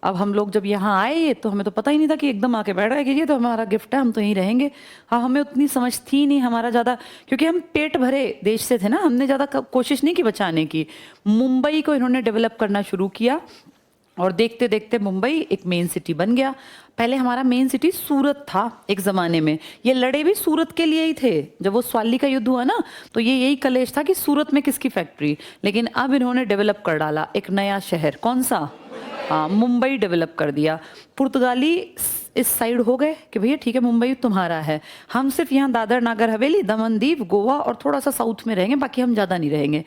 अब हम लोग जब यहाँ आए तो हमें तो पता ही नहीं था कि एकदम आके बैठ रहा है कि ये तो हमारा गिफ्ट है, हम तो यहीं रहेंगे। हाँ, हमें उतनी समझ थी नहीं, हमारा ज़्यादा, क्योंकि हम पेट भरे देश से थे ना, हमने ज़्यादा कोशिश नहीं की बचाने की। मुंबई को इन्होंने डेवलप करना शुरू किया और देखते देखते मुंबई एक मेन सिटी बन गया। पहले हमारा मेन सिटी सूरत था एक ज़माने में। ये लड़े भी सूरत के लिए ही थे। जब वो स्वाली का युद्ध हुआ ना, तो ये यही कलेश था कि सूरत में किसकी फैक्ट्री, लेकिन अब इन्होंने डेवलप कर डाला एक नया शहर। कौन सा? हाँ, मुंबई डेवलप कर दिया। पुर्तगाली इस साइड हो गए कि भैया ठीक है मुंबई तुम्हारा है, हम सिर्फ यहाँ दादर नागर हवेली, दमन दीव, गोवा और थोड़ा सा साउथ में रहेंगे, बाकी हम ज़्यादा नहीं रहेंगे।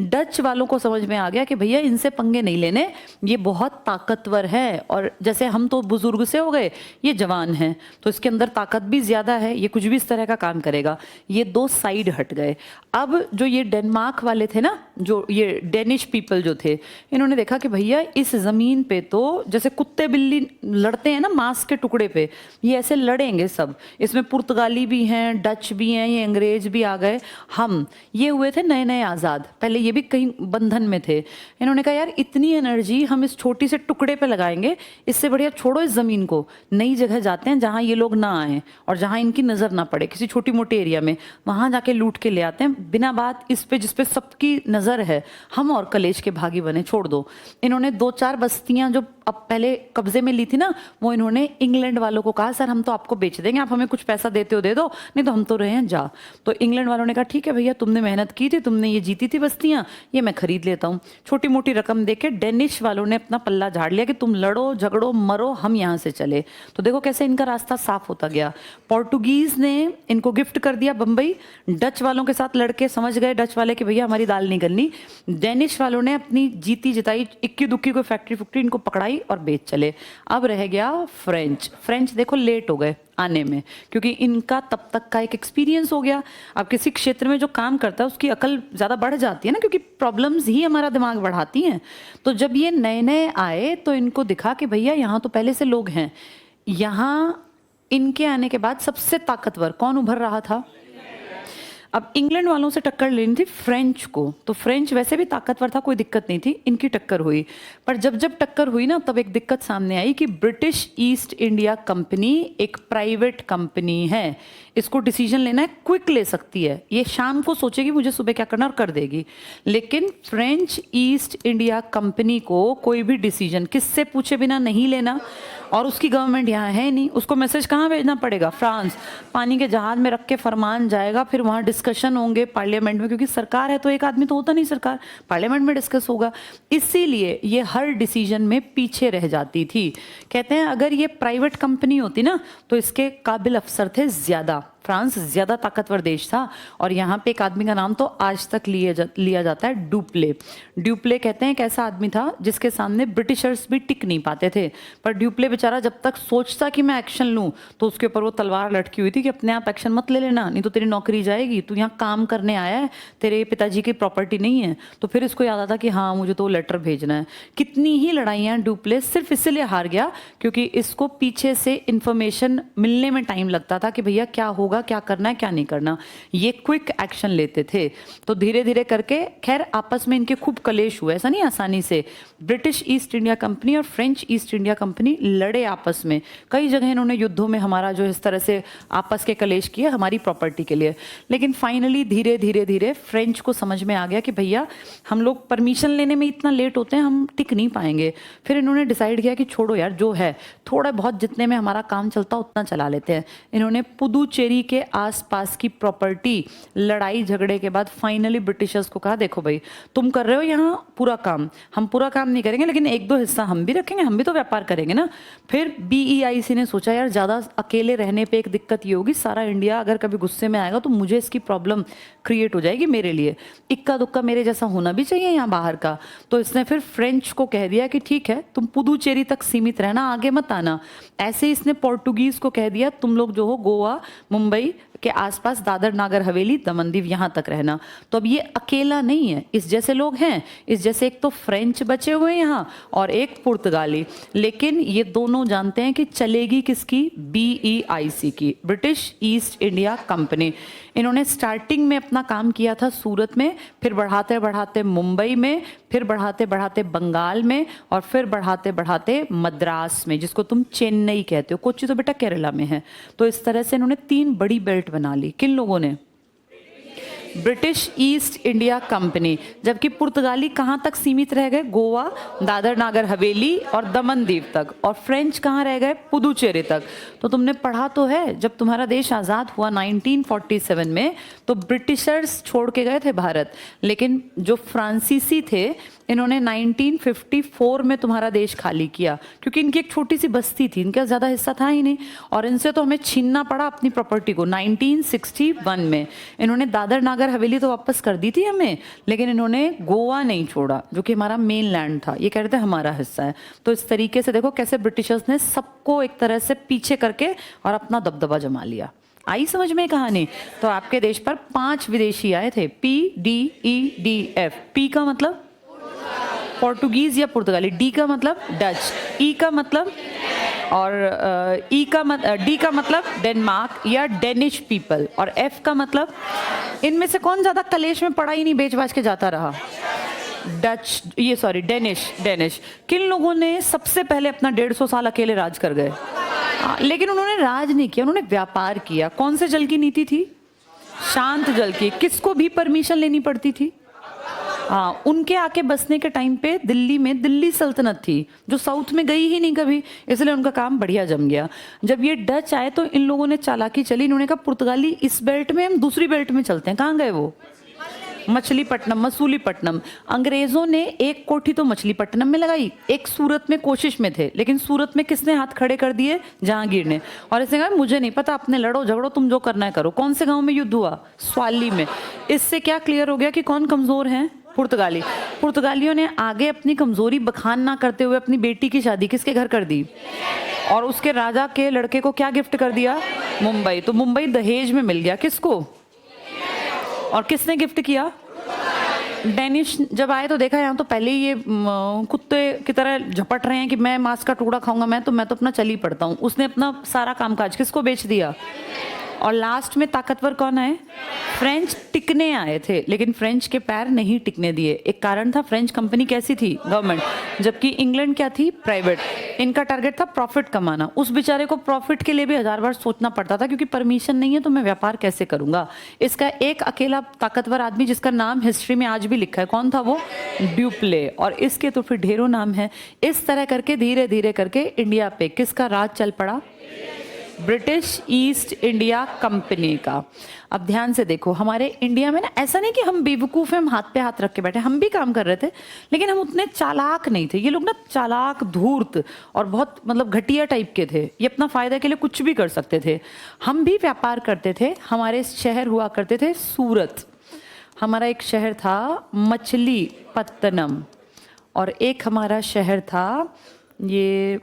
डच वालों को समझ में आ गया कि भैया इनसे पंगे नहीं लेने, ये बहुत ताकतवर है, और जैसे हम तो बुजुर्ग से हो गए, ये जवान हैं, तो इसके अंदर ताकत भी ज़्यादा है, ये कुछ भी इस तरह का काम करेगा। ये दो साइड हट गए। अब जो ये डेनमार्क वाले थे ना, जो ये डेनिश पीपल जो थे, इन्होंने देखा कि भैया इस ज़मीन पे तो जैसे कुत्ते बिल्ली लड़ते हैं ना, मांस के टुकड़े पे, ये ऐसे लड़ेंगे सब। इसमें पुर्तगाली भी हैं, डच भी हैं, ये अंग्रेज भी आ गए, हम ये हुए थे नए नए आज़ाद, पहले ये भी कहीं बंधन में थे। इन्होंने कहा यार इतनी एनर्जी हम इस छोटी से टुकड़े पे लगाएंगे, इससे बढ़िया छोड़ो इस ज़मीन को, नई जगह जाते हैं जहाँ ये लोग ना आए और जहाँ इनकी नज़र ना पड़े, किसी छोटी मोटी एरिया में, वहाँ जाके लूट के ले आते हैं बिना बात इस पे जिस पे सबकी नज़र है, हम और कलेश के भागी बने, छोड़ दो। इन्होंने 2-4 बस्तियां जो अब पहले कब्जे में ली थी ना, वो इन्होंने इंग्लैंड वालों को कहा सर हम तो आपको बेच देंगे, आप हमें कुछ पैसा देते हो दे दो, नहीं तो हम तो रहे हैं जा। तो इंग्लैंड वालों ने कहा ठीक है भैया, तुमने मेहनत की थी, तुमने ये जीती थी बस्तियां, ये मैं खरीद लेता हूँ। छोटी मोटी रकम देके डेनिश वालों ने अपना पल्ला झाड़ लिया कि तुम लड़ो झगड़ो मरो, हम यहाँ से चले। तो देखो कैसे इनका रास्ता साफ होता गया। पोर्टुगीज ने इनको गिफ्ट कर दिया बम्बई, डच वालों के साथ लड़के समझ गए डच वाले कि भैया हमारी दाल नहीं गलनी, डेनिश वालों ने अपनी जीती जिताई इक्की दुक्की को फैक्ट्री इनको पकड़ाई और बेच चले। अब रह गया फ्रेंच। फ्रेंच देखो लेट हो गए आने में, क्योंकि इनका तब तक का एक एक्सपीरियंस हो गया। अब किसी क्षेत्र में जो काम करता है उसकी अकल ज़्यादा बढ़ जाती है ना, क्योंकि प्रॉब्लम्स ही हमारा दिमाग बढ़ाती हैं। तो जब ये नए नए आए तो इनको दिखा कि भैया यहाँ तो पहले से लोग हैं। यहाँ इनके आने के बाद सबसे ताकतवर कौन उभर रहा था? अब इंग्लैंड वालों से टक्कर लेनी थी फ्रेंच को, तो फ्रेंच वैसे भी ताकतवर था, कोई दिक्कत नहीं थी, इनकी टक्कर हुई। पर जब जब टक्कर हुई ना, तब एक दिक्कत सामने आई कि ब्रिटिश ईस्ट इंडिया कंपनी एक प्राइवेट कंपनी है, इसको डिसीजन लेना है, क्विक ले सकती है, ये शाम को सोचेगी मुझे सुबह क्या करना और कर देगी। लेकिन फ्रेंच ईस्ट इंडिया कंपनी को कोई भी डिसीजन किससे पूछे बिना नहीं लेना, और उसकी गवर्नमेंट यहाँ है नहीं, उसको मैसेज कहाँ भेजना पड़ेगा? फ्रांस। पानी के जहाज में रख के फरमान जाएगा, फिर वहाँ डिस्कशन होंगे पार्लियामेंट में, क्योंकि सरकार है तो एक आदमी तो होता नहीं सरकार, पार्लियामेंट में डिस्कस होगा। इसीलिए ये हर डिसीजन में पीछे रह जाती थी। कहते हैं अगर ये प्राइवेट कंपनी होती ना तो इसके काबिल अफसर थे ज़्यादा, फ्रांस ज़्यादा ताकतवर देश था। और यहाँ पे एक आदमी का नाम तो आज तक लिया जाता है, ड्यूप्ले। ड्यूप्ले कहते हैं एक ऐसा आदमी था जिसके सामने ब्रिटिशर्स भी टिक नहीं पाते थे। पर ड्यूप्ले बेचारा जब तक सोचता कि मैं एक्शन लूँ तो उसके ऊपर वो तलवार लटकी हुई थी कि अपने आप एक्शन मत ले लेना, नहीं तो तेरी नौकरी जाएगी, तू यहाँ काम करने आया है, तेरे पिताजी की प्रॉपर्टी नहीं है। तो फिर इसको याद आता कि हाँ मुझे तो लेटर भेजना है। कितनी ही लड़ाइयाँ ड्यूप्ले सिर्फ इसलिए हार गया क्योंकि इसको पीछे से इंफॉर्मेशन मिलने में टाइम लगता था कि भैया क्या होगा, क्या करना है क्या नहीं करना। ये क्विक एक्शन लेते थे। तो धीरे धीरे करके खैर आपस में इनके खूब कलेश हुए, ऐसा नहीं आसानी से। ब्रिटिश ईस्ट इंडिया कंपनी और फ्रेंच ईस्ट इंडिया कंपनी लड़े आपस में, कई जगह इन्होंने युद्धों में हमारा जो इस तरह से आपस के कलेश किए हमारी प्रॉपर्टी के लिए। लेकिन फाइनली धीरे धीरे धीरे फ्रेंच को समझ में आ गया कि भैया हम लोग परमिशन लेने में इतना लेट होते हैं, हम टिक नहीं पाएंगे। फिर इन्होंने डिसाइड किया कि छोड़ो यार, जो है थोड़ा बहुत जितने में हमारा काम चलता उतना चला लेते हैं। इन्होंने पुदुचेरी के आसपास की प्रॉपर्टी लड़ाई झगड़े के बाद फाइनली ब्रिटिशर्स को कहा देखो भाई तुम कर रहे हो यहाँ पूरा काम, हम पूरा काम नहीं करेंगे, लेकिन 1-2 हिस्सा हम भी रखेंगे, हम भी तो व्यापार करेंगे ना। फिर BEIC ने सोचा यार ज़्यादा अकेले रहने पे एक दिक्कत ये होगी, सारा इंडिया अगर कभी गुस्से में आएगा तो मुझे इसकी प्रॉब्लम क्रिएट हो जाएगी मेरे लिए, इक्का दुक्का मेरे जैसा होना भी चाहिए यहाँ बाहर का। तो इसने फिर फ्रेंच को कह दिया कि ठीक है तुम पुदुचेरी तक सीमित रहना, आगे मत आना। ऐसे ही इसने पोर्टुगीज़ को कह दिया तुम लोग जो हो गोवा मुंबई के आसपास दादर नागर हवेली दमन दीव यहाँ तक रहना। तो अब ये अकेला नहीं है, इस जैसे लोग हैं, इस जैसे एक तो फ्रेंच बचे हुए हैं यहाँ और एक पुर्तगाली। लेकिन ये दोनों जानते हैं कि चलेगी किसकी? BEIC की, ब्रिटिश ईस्ट इंडिया कंपनी। इन्होंने स्टार्टिंग में अपना काम किया था सूरत में, फिर बढ़ाते बढ़ाते मुंबई में, फिर बढ़ाते बढ़ाते बंगाल में, और फिर बढ़ाते बढ़ाते मद्रास में, जिसको तुम चेन्नई कहते हो। कोच्चि तो बेटा केरला में है। तो इस तरह से इन्होंने 3 बड़ी बेल्ट बना ली। किन लोगों ने? British east India company. जबकि पुर्तगाली कहाँ तक सीमित रह गए? गोवा, दादर नागर हवेली और दमन दीव तक। और फ्रेंच कहाँ रह गए? पुदुचेरी तक। तो तुमने पढ़ा तो है, जब तुम्हारा देश आज़ाद हुआ 1947 में तो ब्रिटिशर्स छोड़ के गए थे भारत, लेकिन जो फ्रांसीसी थे इन्होंने 1954 में तुम्हारा देश खाली किया, क्योंकि इनकी एक छोटी सी बस्ती थी, इनका ज़्यादा हिस्सा था ही नहीं, और इनसे तो हमें छीनना पड़ा अपनी प्रॉपर्टी को। 1961 में इन्होंने दादर नागर हवेली तो वापस कर दी थी हमें, लेकिन इन्होंने गोवा नहीं छोड़ा जो कि हमारा मेन लैंड था, ये कह रहे थे हमारा हिस्सा है। तो इस तरीके से देखो कैसे ब्रिटिशर्स ने सबको एक तरह से पीछे करके और अपना दबदबा जमा लिया। आई समझ में कहानी? तो आपके देश पर 5 विदेशी आए थे, PDEDF। पी का मतलब पोर्टुगीज या पुर्तगाली, डी का मतलब डच, ई का मतलब और डी का मतलब डेनमार्क या डेनिश पीपल, और एफ का मतलब, इनमें से कौन ज्यादा कलेश में पड़ा ही नहीं, बेच बाच के जाता रहा? डच, ये सॉरी डेनिश। किन लोगों ने सबसे पहले अपना 150 साल अकेले राज कर गए? लेकिन उन्होंने राज नहीं किया, उन्होंने व्यापार किया। कौन से जल की नीति थी? शांत जल की। किसको भी परमिशन लेनी पड़ती थी? हाँ, उनके आके बसने के टाइम पे दिल्ली में दिल्ली सल्तनत थी, जो साउथ में गई ही नहीं कभी, इसलिए उनका काम बढ़िया जम गया। जब ये डच आए तो इन लोगों ने चालाकी चली, इन्होंने कहा पुर्तगाली इस बेल्ट में, हम दूसरी बेल्ट में चलते हैं। कहाँ गए वो? मसूलीपट्टनम। अंग्रेजों ने एक कोठी तो मछलीपट्टनम में लगाई, एक सूरत में कोशिश में थे, लेकिन सूरत में किसने हाथ खड़े कर दिए? जहांगीर ने। और इसने कहा मुझे नहीं पता, अपने लड़ो झगड़ो, तुम जो करना है करो। कौन से गांव में युद्ध हुआ? स्वाली में। इससे क्या क्लियर हो गया कि कौन कमजोर है? पुर्तगाली। पुर्तगालियों ने आगे अपनी कमजोरी बखान ना करते हुए अपनी बेटी की शादी किसके घर कर दी? और उसके राजा के लड़के को क्या गिफ्ट कर दिया? मुंबई। तो मुंबई दहेज में मिल गया किसको? और किसने गिफ्ट किया? डेनिश। जब आए तो देखा यहाँ तो पहले ही ये कुत्ते की तरह झपट रहे हैं कि मैं मांस का टुकड़ा खाऊंगा, मैं तो अपना चल ही पड़ता हूँ। उसने अपना सारा कामकाज किसको बेच दिया? और लास्ट में ताकतवर कौन आए? फ्रेंच टिकने आए थे, लेकिन फ्रेंच के पैर नहीं टिकने दिए। एक कारण था, फ्रेंच कंपनी कैसी थी? गवर्नमेंट। जबकि इंग्लैंड क्या थी? प्राइवेट। इनका टारगेट था प्रॉफिट कमाना। उस बेचारे को प्रॉफिट के लिए भी 1000 बार सोचना पड़ता था, क्योंकि परमिशन नहीं है तो मैं व्यापार कैसे करूंगा। इसका एक अकेला ताकतवर आदमी जिसका नाम हिस्ट्री में आज भी लिखा है, कौन था वो? ड्यूप्ले। और इसके तो फिर ढेरों नाम है। इस तरह करके धीरे धीरे करके इंडिया पे किसका राज चल पड़ा? ब्रिटिश ईस्ट इंडिया कंपनी का। अब ध्यान से देखो, हमारे इंडिया में ना ऐसा नहीं कि हम बेवकूफ़ हैं, हम हाथ पे हाथ रख के बैठे, हम भी काम कर रहे थे, लेकिन हम उतने चालाक नहीं थे। ये लोग ना चालाक, धूर्त और बहुत मतलब घटिया टाइप के थे। ये अपना फायदा के लिए कुछ भी कर सकते थे। हम भी व्यापार करते थे। हमारे शहर हुआ करते थे सूरत, हमारा एक शहर था मछलीपट्टनम, और एक हमारा शहर था, ये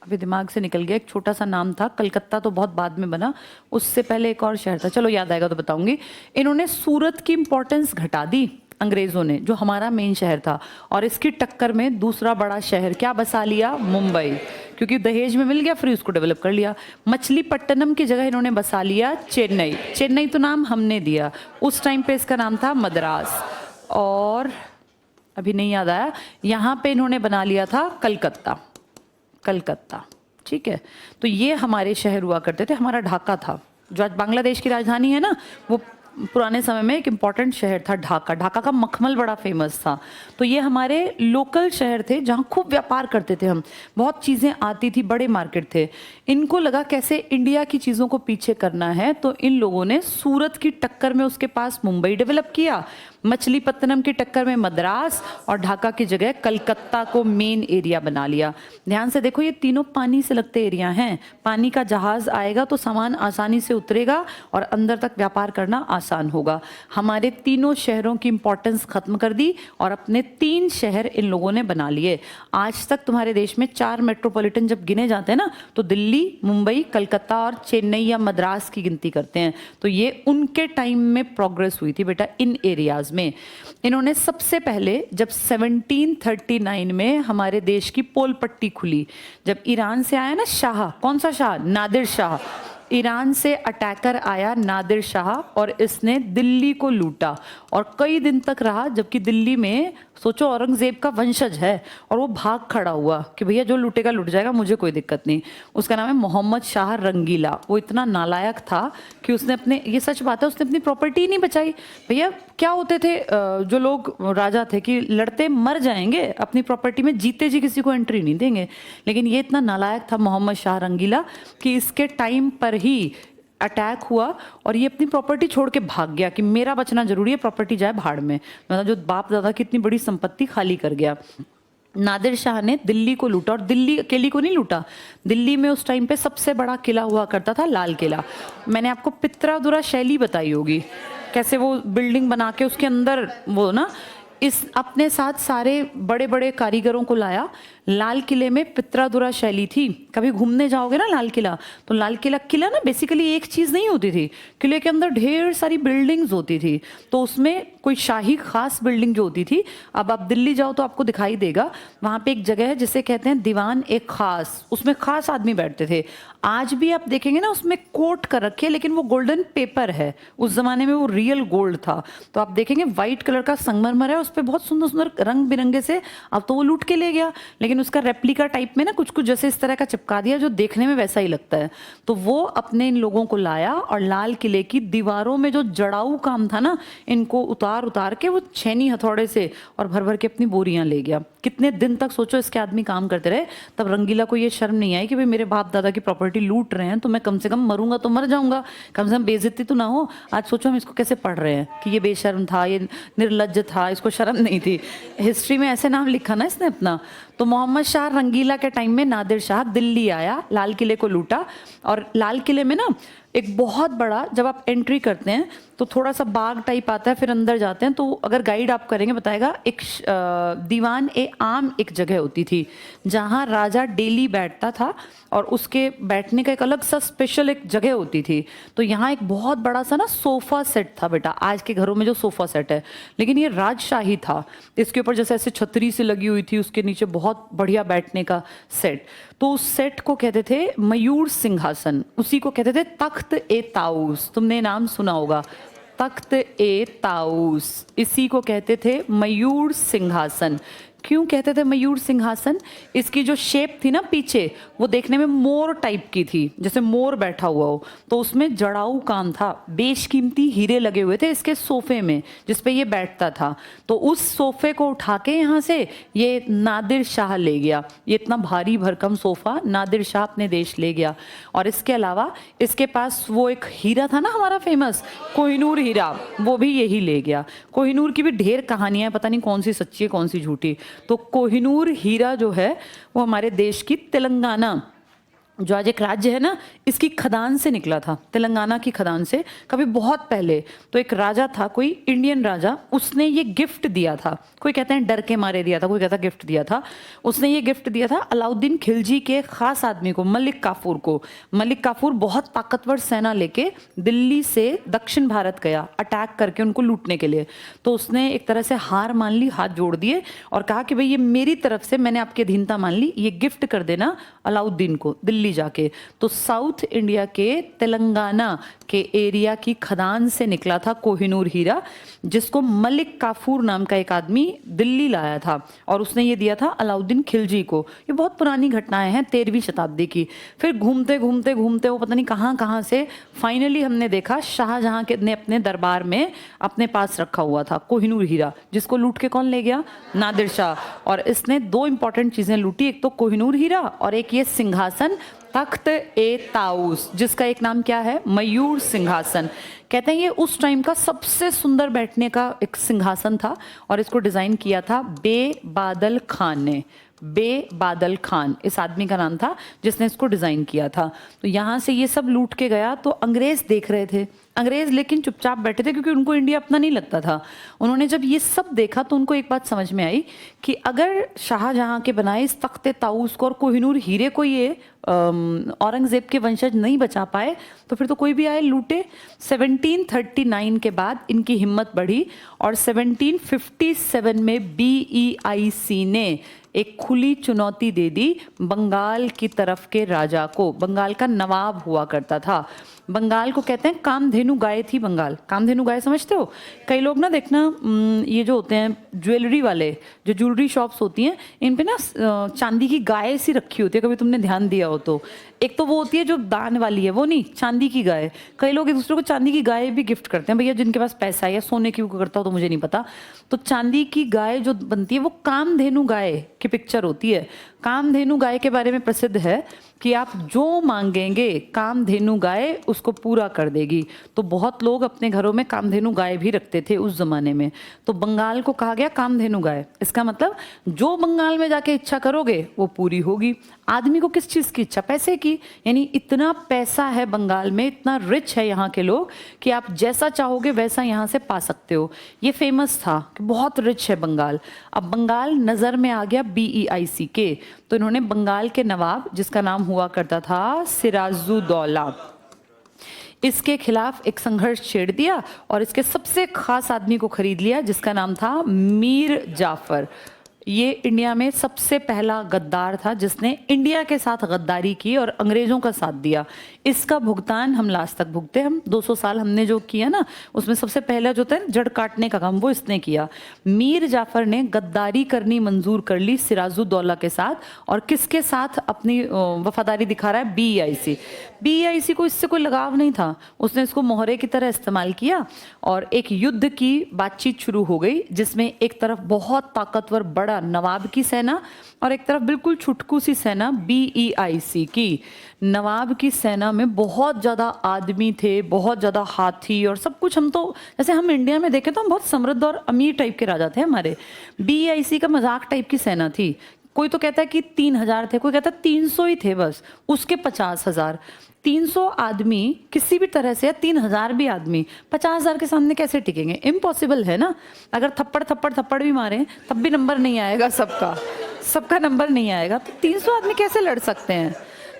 अभी दिमाग से निकल गया, एक छोटा सा नाम था, कलकत्ता तो बहुत बाद में बना, उससे पहले एक और शहर था, चलो याद आएगा तो बताऊंगी। इन्होंने सूरत की इंपॉर्टेंस घटा दी अंग्रेजों ने, जो हमारा मेन शहर था, और इसकी टक्कर में दूसरा बड़ा शहर क्या बसा लिया? मुंबई। क्योंकि दहेज में मिल गया, फिर उसको डेवलप कर लिया। मछलीपट्टनम की जगह इन्होंने बसा लिया चेन्नई। चेन्नई तो नाम हमने दिया, उस टाइम पे इसका नाम था मद्रास। और अभी नहीं याद आया, यहाँ पे इन्होंने बना लिया था कलकत्ता। ठीक है, तो ये हमारे शहर हुआ करते थे। हमारा ढाका था, जो आज बांग्लादेश की राजधानी है ना, वो पुराने समय में एक इम्पॉर्टेंट शहर था ढाका। ढाका का मखमल बड़ा फेमस था। तो ये हमारे लोकल शहर थे जहाँ खूब व्यापार करते थे हम, बहुत चीज़ें आती थी, बड़े मार्केट थे। इनको लगा कैसे इंडिया की चीज़ों को पीछे करना है, तो इन लोगों ने सूरत की टक्कर में उसके पास मुंबई डेवलप किया, मछलीपट्टनम की टक्कर में मद्रास, और ढाका की जगह कलकत्ता को मेन एरिया बना लिया। ध्यान से देखो, ये तीनों पानी से लगते एरिया हैं। पानी का जहाज आएगा तो सामान आसानी से उतरेगा और अंदर तक व्यापार करना आसान होगा। हमारे तीनों शहरों की इंपॉर्टेंस खत्म कर दी और अपने 3 शहर इन लोगों ने बना लिए। आज तक तुम्हारे देश में 4 मेट्रोपॉलिटन जब गिने जाते हैं ना, तो दिल्ली, मुंबई, कलकत्ता और चेन्नई या मद्रास की गिनती करते हैं। तो ये उनके टाइम में प्रोग्रेस हुई थी बेटा इन एरियाज में। इन्होंने सबसे पहले जब 1739 में हमारे देश की पोल पट्टी खुली, जब ईरान से आया ना शाह, कौन सा शाह? नादिर शाह। ईरान से अटैकर आया नादिर शाह, और इसने दिल्ली को लूटा और कई दिन तक रहा। जबकि दिल्ली में सोचो औरंगजेब का वंशज है और वो भाग खड़ा हुआ कि भैया जो लूटेगा लूट जाएगा, मुझे कोई दिक्कत नहीं। उसका नाम है मोहम्मद शाह रंगीला। वो इतना नालायक था कि उसने अपने, ये सच बात है, उसने अपनी प्रॉपर्टी ही नहीं बचाई। भैया क्या होते थे जो लोग राजा थे कि लड़ते मर जाएंगे, अपनी प्रॉपर्टी में जीते जी किसी को एंट्री नहीं देंगे। लेकिन ये इतना नालायक था मोहम्मद शाह रंगीला कि इसके टाइम पर ही अटैक हुआ और ये अपनी प्रॉपर्टी छोड़ के भाग गया कि मेरा बचना जरूरी है, प्रॉपर्टी जाए भाड़ में। मतलब जो बाप दादा की इतनी बड़ी संपत्ति खाली कर गया। नादिर शाह ने दिल्ली को लूटा, और दिल्ली अकेली को नहीं लूटा। दिल्ली में उस टाइम पे सबसे बड़ा किला हुआ करता था लाल किला। मैंने आपको पित्रादुरा शैली बताई होगी, कैसे वो बिल्डिंग बना के उसके अंदर वो ना, इस अपने साथ सारे बड़े बड़े कारीगरों को लाया, लाल किले में पित्रादुरा शैली थी। कभी घूमने जाओगे ना लाल किला, तो लाल किला ना बेसिकली एक चीज़ नहीं होती थी, किले के अंदर ढेर सारी बिल्डिंग्स होती थी। तो उसमें कोई शाही खास बिल्डिंग जो होती थी, अब आप दिल्ली जाओ तो आपको दिखाई देगा, वहाँ पे एक जगह है जिसे कहते हैं दीवान ए खास, उसमें खास आदमी बैठते थे। आज भी आप देखेंगे ना उसमें कोट कर रखे है, लेकिन वो गोल्डन पेपर है, उस जमाने में वो रियल गोल्ड था। तो आप देखेंगे व्हाइट कलर का संगमरमर है, उस पर बहुत सुंदर सुंदर रंग बिरंगे से, अब तो वो लूट के ले गया, लेकिन उसका रेप्लिका टाइप में ना कुछ कुछ जैसे इस तरह का चिपका दिया जो देखने में वैसा ही लगता है। तो वो अपने इन लोगों को लाया और लाल किले की दीवारों में जो जड़ाऊ काम था ना, इनको उतार उतार के वो छेनी हथौड़े से और भर भर के अपनी बोरियां ले गया। कितने दिन तक सोचो इसके आदमी काम करते रहे, तब रंगीला को ये शर्म नहीं आई कि भाई मेरे बाप दादा की प्रॉपर्टी लूट रहे हैं, तो मैं कम से कम मरूंगा तो मर जाऊंगा, कम से कम बेइज्जती तो ना हो। आज सोचो हम इसको कैसे पढ़ रहे हैं कि ये बेशर्म था, ये निर्लज्ज था, इसको शर्म नहीं थी। हिस्ट्री में ऐसे नाम लिखा ना इसने अपना। तो मोहम्मद शाह रंगीला के टाइम में नादिर शाह दिल्ली आया, लाल किले को लूटा, और लाल किले में ना एक बहुत बड़ा, जब आप एंट्री करते हैं तो थोड़ा सा बाग टाइप आता है, फिर अंदर जाते हैं तो अगर गाइड आप करेंगे बताएगा, एक दीवान ए आम एक जगह होती थी जहाँ राजा डेली बैठता था, और उसके बैठने का एक अलग सा स्पेशल एक जगह होती थी। तो यहाँ एक बहुत बड़ा सा ना सोफ़ा सेट था बेटा, आज के घरों में जो सोफ़ा सेट है, लेकिन ये राजशाही था। इसके ऊपर जैसे ऐसे छतरी से लगी हुई थी, उसके नीचे बहुत बढ़िया बैठने का सेट। तो उस सेट को कहते थे मयूर सिंहासन, उसी को कहते थे तख्त ए ताऊस। तुमने नाम सुना होगा, तख्त ए ताऊस, इसी को कहते थे मयूर सिंहासन। क्यों कहते थे मयूर सिंहासन? इसकी जो शेप थी ना पीछे, वो देखने में मोर टाइप की थी, जैसे मोर बैठा हुआ हो। तो उसमें जड़ाऊ काम था, बेशकीमती हीरे लगे हुए थे इसके सोफे में जिस पे ये बैठता था। तो उस सोफे को उठा के यहाँ से ये नादिर शाह ले गया। ये इतना भारी भरकम सोफा नादिर शाह अपने देश ले गया। और इसके अलावा इसके पास वो एक हीरा था ना हमारा फेमस कोहिनूर हीरा, वो भी यही ले गया। कोहिनूर की भी ढेर कहानियां, पता नहीं कौन सी सच्ची है कौन सी झूठी। तो कोहिनूर हीरा जो है वो हमारे देश की तेलंगाना, जो आज एक राज्य है ना, इसकी खदान से निकला था, तेलंगाना की खदान से। कभी बहुत पहले तो एक राजा था, कोई इंडियन राजा, उसने ये गिफ्ट दिया था। कोई कहते हैं डर के मारे दिया था, कोई कहता गिफ्ट दिया था। उसने ये गिफ्ट दिया था अलाउद्दीन खिलजी के खास आदमी को, मलिक काफूर को। मलिक काफूर बहुत ताकतवर सेना लेके दिल्ली से दक्षिण भारत गया, अटैक करके उनको लूटने के लिए। तो उसने एक तरह से हार मान ली, हाथ जोड़ दिए और कहा कि भाई ये मेरी तरफ से, मैंने आपकी अधीनता मान ली, ये गिफ्ट कर देना अलाउद्दीन को दिल्ली जाके। तो साउथ इंडिया के तेलंगाना के एरिया की खदान से निकला था कोहिनूर हीरा, जिसको मलिक काफूर नाम का एक आदमी दिल्ली लाया था, और उसने ये दिया था अलाउद्दीन खिलजी को। ये बहुत पुरानी घटनाएं हैं, 13वीं शताब्दी की। फिर घूमते घूमते घूमते वो पता नहीं कहाँ कहाँ से फाइनली हमने देखा शाहजहां के ने अपने दरबार में अपने पास रखा हुआ था कोहिनूर हीरा, जिसको लूट के कौन ले गया? नादिर शाह। और इसने दो इंपॉर्टेंट चीजें लूटी, एक तो कोहिनूर हीरा और एक ये सिंहासन तख्त ए ताऊस, जिसका एक नाम क्या है? मयूर सिंहासन। कहते हैं ये उस टाइम का सबसे सुंदर बैठने का एक सिंहासन था, और इसको डिजाइन किया था बे बादल खान ने। बे बादल खान इस आदमी का नाम था जिसने इसको डिजाइन किया था। तो यहाँ से ये सब लूट के गया, तो अंग्रेज देख रहे थे। अंग्रेज लेकिन चुपचाप बैठे थे, क्योंकि उनको इंडिया अपना नहीं लगता था। उन्होंने जब ये सब देखा तो उनको एक बात समझ में आई कि अगर शाहजहां के बनाए इस तख्त ताऊस को और कोहिनूर हीरे को ये औरंगजेब के वंशज नहीं बचा पाए, तो फिर तो कोई भी आए लूटे। 1739 के बाद इनकी हिम्मत बढ़ी, और 1757 में BEIC ने एक खुली चुनौती दे दी बंगाल की तरफ के राजा को। बंगाल का नवाब हुआ करता था। बंगाल को कहते हैं कामधेनु गाय थी बंगाल। कामधेनु गाय समझते हो? कई लोग ना देखना, ये जो होते हैं ज्वेलरी वाले, जो ज्वेलरी शॉप्स होती हैं, इन पे ना चांदी की गाय सी रखी होती है, कभी तुमने ध्यान दिया हो तो। एक तो वो होती है जो दान वाली है, वो नहीं, चांदी की गाय। कई लोग एक दूसरे को चांदी की गाय भी गिफ्ट करते हैं, भैया जिनके पास पैसा है, या सोने की करता हो तो मुझे नहीं पता। तो चांदी की गाय जो बनती है वो कामधेनु गाय की पिक्चर होती है। कामधेनु गाय के बारे में प्रसिद्ध है कि आप जो मांगेंगे कामधेनु गाय उसको पूरा कर देगी। तो बहुत लोग अपने घरों में कामधेनु गाय भी रखते थे उस जमाने में। तो बंगाल को कहा गया कामधेनु गाय। इसका मतलब जो बंगाल में जाके इच्छा करोगे वो पूरी होगी। आदमी को किस चीज़ की इच्छा? पैसे की। यानी इतना पैसा है बंगाल में, इतना रिच है यहाँ के लोग कि आप जैसा चाहोगे वैसा यहाँ से पा सकते हो। ये फेमस था कि बहुत रिच है बंगाल। अब बंगाल नज़र में आ गया BEIC के, तो इन्होंने बंगाल के नवाब, जिसका नाम हुआ करता था सिराजुद्दौला, इसके खिलाफ एक संघर्ष छेड़ दिया और इसके सबसे खास आदमी को खरीद लिया जिसका नाम था मीर जाफर। ये इंडिया में सबसे पहला गद्दार था जिसने इंडिया के साथ गद्दारी की और अंग्रेजों का साथ दिया। इसका भुगतान हम लास्ट तक भुगते। हम 200 साल हमने जो किया ना, उसमें सबसे पहला जो था जड़ काटने का काम वो इसने किया। मीर जाफर ने गद्दारी करनी मंजूर कर ली सिराजुद्दौला के साथ। और किसके साथ अपनी वफादारी दिखा रहा है? BEIC को इससे कोई लगाव नहीं था। उसने इसको मोहरे की तरह इस्तेमाल किया और एक युद्ध की बातचीत शुरू हो गई, जिसमें एक तरफ बहुत ताकतवर बड़ा नवाब की सेना और एक तरफ बिल्कुल छुटकू सी सेना BEIC की। नवाब की सेना में बहुत ज़्यादा आदमी थे, बहुत ज़्यादा हाथी और सब कुछ। हम तो जैसे हम इंडिया में देखें तो हम बहुत समृद्ध और अमीर टाइप के राजा थे हमारे। BEIC का मजाक टाइप की सेना थी। कोई तो कहता है कि 3000 थे, कोई कहता है 300 ही थे बस, उसके 50,000। 300 आदमी किसी भी तरह से, या 3000 भी आदमी 50,000 के सामने कैसे टिकेंगे? इम्पॉसिबल है ना। अगर थप्पड़ भी मारें तब भी नंबर नहीं आएगा, सबका नंबर नहीं आएगा। तो 300 आदमी कैसे लड़ सकते हैं?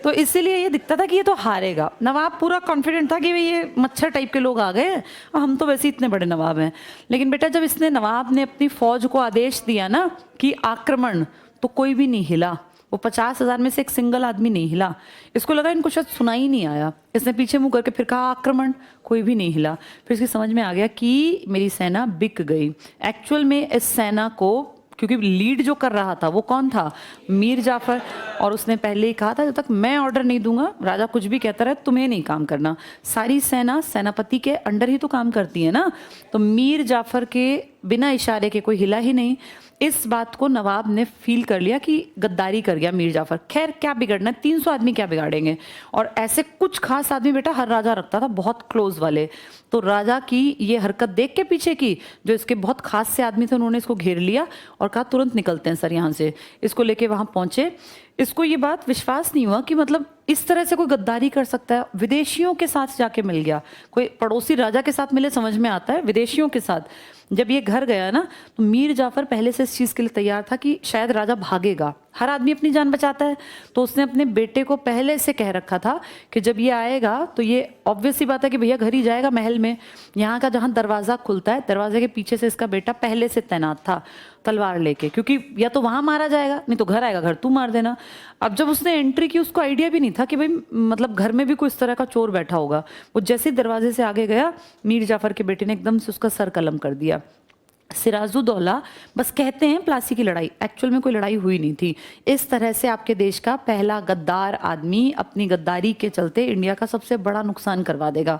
तो इसीलिए ये दिखता था कि ये तो हारेगा। नवाब पूरा कॉन्फिडेंट था कि भाई ये मच्छर टाइप के लोग आ गए हैं और हम तो वैसे इतने बड़े नवाब हैं। लेकिन बेटा जब इसने नवाब ने अपनी फौज को आदेश दिया ना कि आक्रमण, तो कोई भी नहीं हिला। वो 50,000 में से एक सिंगल आदमी नहीं हिला। इसको लगा इनको शायद सुना ही नहीं आया। इसने पीछे मुंह करके फिर कहा आक्रमण, कोई भी नहीं हिला। फिर इसकी समझ में आ गया कि मेरी सेना बिक गई। एक्चुअल में इस सेना को, क्योंकि लीड जो कर रहा था वो कौन था? मीर जाफर। और उसने पहले ही कहा था जब तक मैं ऑर्डर नहीं दूंगा, राजा कुछ भी कहता रहे, तुम्हें नहीं काम करना। सारी सेना सेनापति के अंडर ही तो काम करती है ना। तो मीर जाफर के बिना इशारे के कोई हिला ही नहीं। इस बात को नवाब ने फील कर लिया कि गद्दारी कर गया मीर जाफर। खैर क्या बिगड़ना है, 300 आदमी क्या बिगाड़ेंगे। और ऐसे कुछ खास आदमी बेटा हर राजा रखता था, बहुत क्लोज वाले। तो राजा की ये हरकत देख के पीछे की जो इसके बहुत खास से आदमी थे, उन्होंने इसको घेर लिया और कहा तुरंत निकलते हैं सर यहाँ से। इसको लेके वहाँ पहुँचे। इसको ये बात विश्वास नहीं हुआ कि मतलब इस तरह से कोई गद्दारी कर सकता है। विदेशियों के साथ जाके मिल गया। कोई पड़ोसी राजा के साथ मिले समझ में आता है, विदेशियों के साथ जब ये घर गया ना, तो मीर जाफर पहले से इस चीज़ के लिए तैयार था कि शायद राजा भागेगा। हर आदमी अपनी जान बचाता है। तो उसने अपने बेटे को पहले से कह रखा था कि जब ये आएगा तो ये ऑब्वियस सी बात है कि भैया घर ही जाएगा महल में। यहाँ का जहाँ दरवाज़ा खुलता है, दरवाजे के पीछे से इसका बेटा पहले से तैनात था तलवार लेके, क्योंकि या तो वहाँ मारा जाएगा नहीं तो घर आएगा, घर तू मार देना। अब जब उसने एंट्री की उसको आइडिया भी नहीं था कि भाई मतलब घर में भी कोई इस तरह का चोर बैठा होगा। वो जैसे दरवाजे से आगे गया, मीर जाफर के बेटे ने एकदम से उसका सर कलम कर दिया। सिराजुद्दौला बस कहते हैं प्लासी की लड़ाई, एक्चुअल में कोई लड़ाई हुई नहीं थी। इस तरह से आपके देश का पहला गद्दार आदमी अपनी गद्दारी के चलते इंडिया का सबसे बड़ा नुकसान करवा देगा।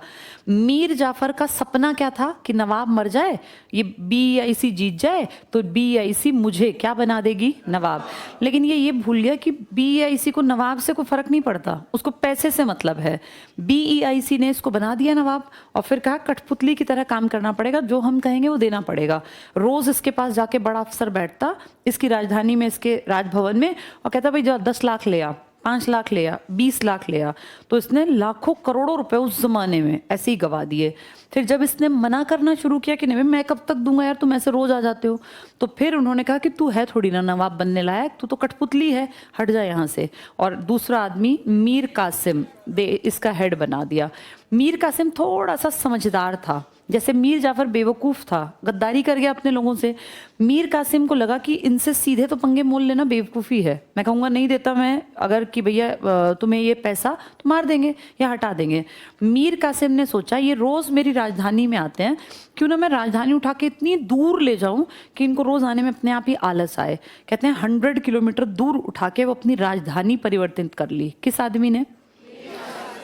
मीर जाफर का सपना क्या था कि नवाब मर जाए, ये BEIC जीत जाए तो BEIC मुझे क्या बना देगी? नवाब। लेकिन ये भूल गया कि BEIC को नवाब से कोई फर्क नहीं पड़ता, उसको पैसे से मतलब है। BEIC ने इसको बना दिया नवाब और फिर कहा कठपुतली की तरह काम करना पड़ेगा, जो हम कहेंगे वो देना पड़ेगा। रोज इसके पास जाके बड़ा अफसर बैठता इसकी राजधानी में, इसके राजभवन में, और कहता भाई जो 10 लाख ले आ, 5 लाख ले आ, 20 लाख ले आ। तो इसने लाखों करोड़ों रुपए उस जमाने में ऐसे ही गवा दिए। फिर जब इसने मना करना शुरू किया कि नहीं मैं कब तक दूंगा यार, तुम ऐसे रोज आ जाते हो, तो फिर उन्होंने कहा कि तू है थोड़ी ना नवाब बनने लायक, तू तो कठपुतली है, हट जा यहाँ से। और दूसरा आदमी मीर कासिम दे इसका हेड बना दिया। मीर कासिम थोड़ा सा समझदार था, जैसे मीर जाफर बेवकूफ़ था, गद्दारी कर गया अपने लोगों से। मीर कासिम को लगा कि इनसे सीधे तो पंगे मोल लेना बेवकूफ़ी है। मैं कहूँगा नहीं देता मैं, अगर कि भैया तुम्हें ये पैसा तो मार देंगे या हटा देंगे। मीर कासिम ने सोचा ये रोज़ मेरी राजधानी में आते हैं, क्यों ना मैं राजधानी उठा के इतनी दूर ले जाऊं कि इनको रोज़ आने में अपने आप ही आलस आए। कहते हैं 100 किलोमीटर दूर उठा के वो अपनी राजधानी परिवर्तित कर ली। किस आदमी ने?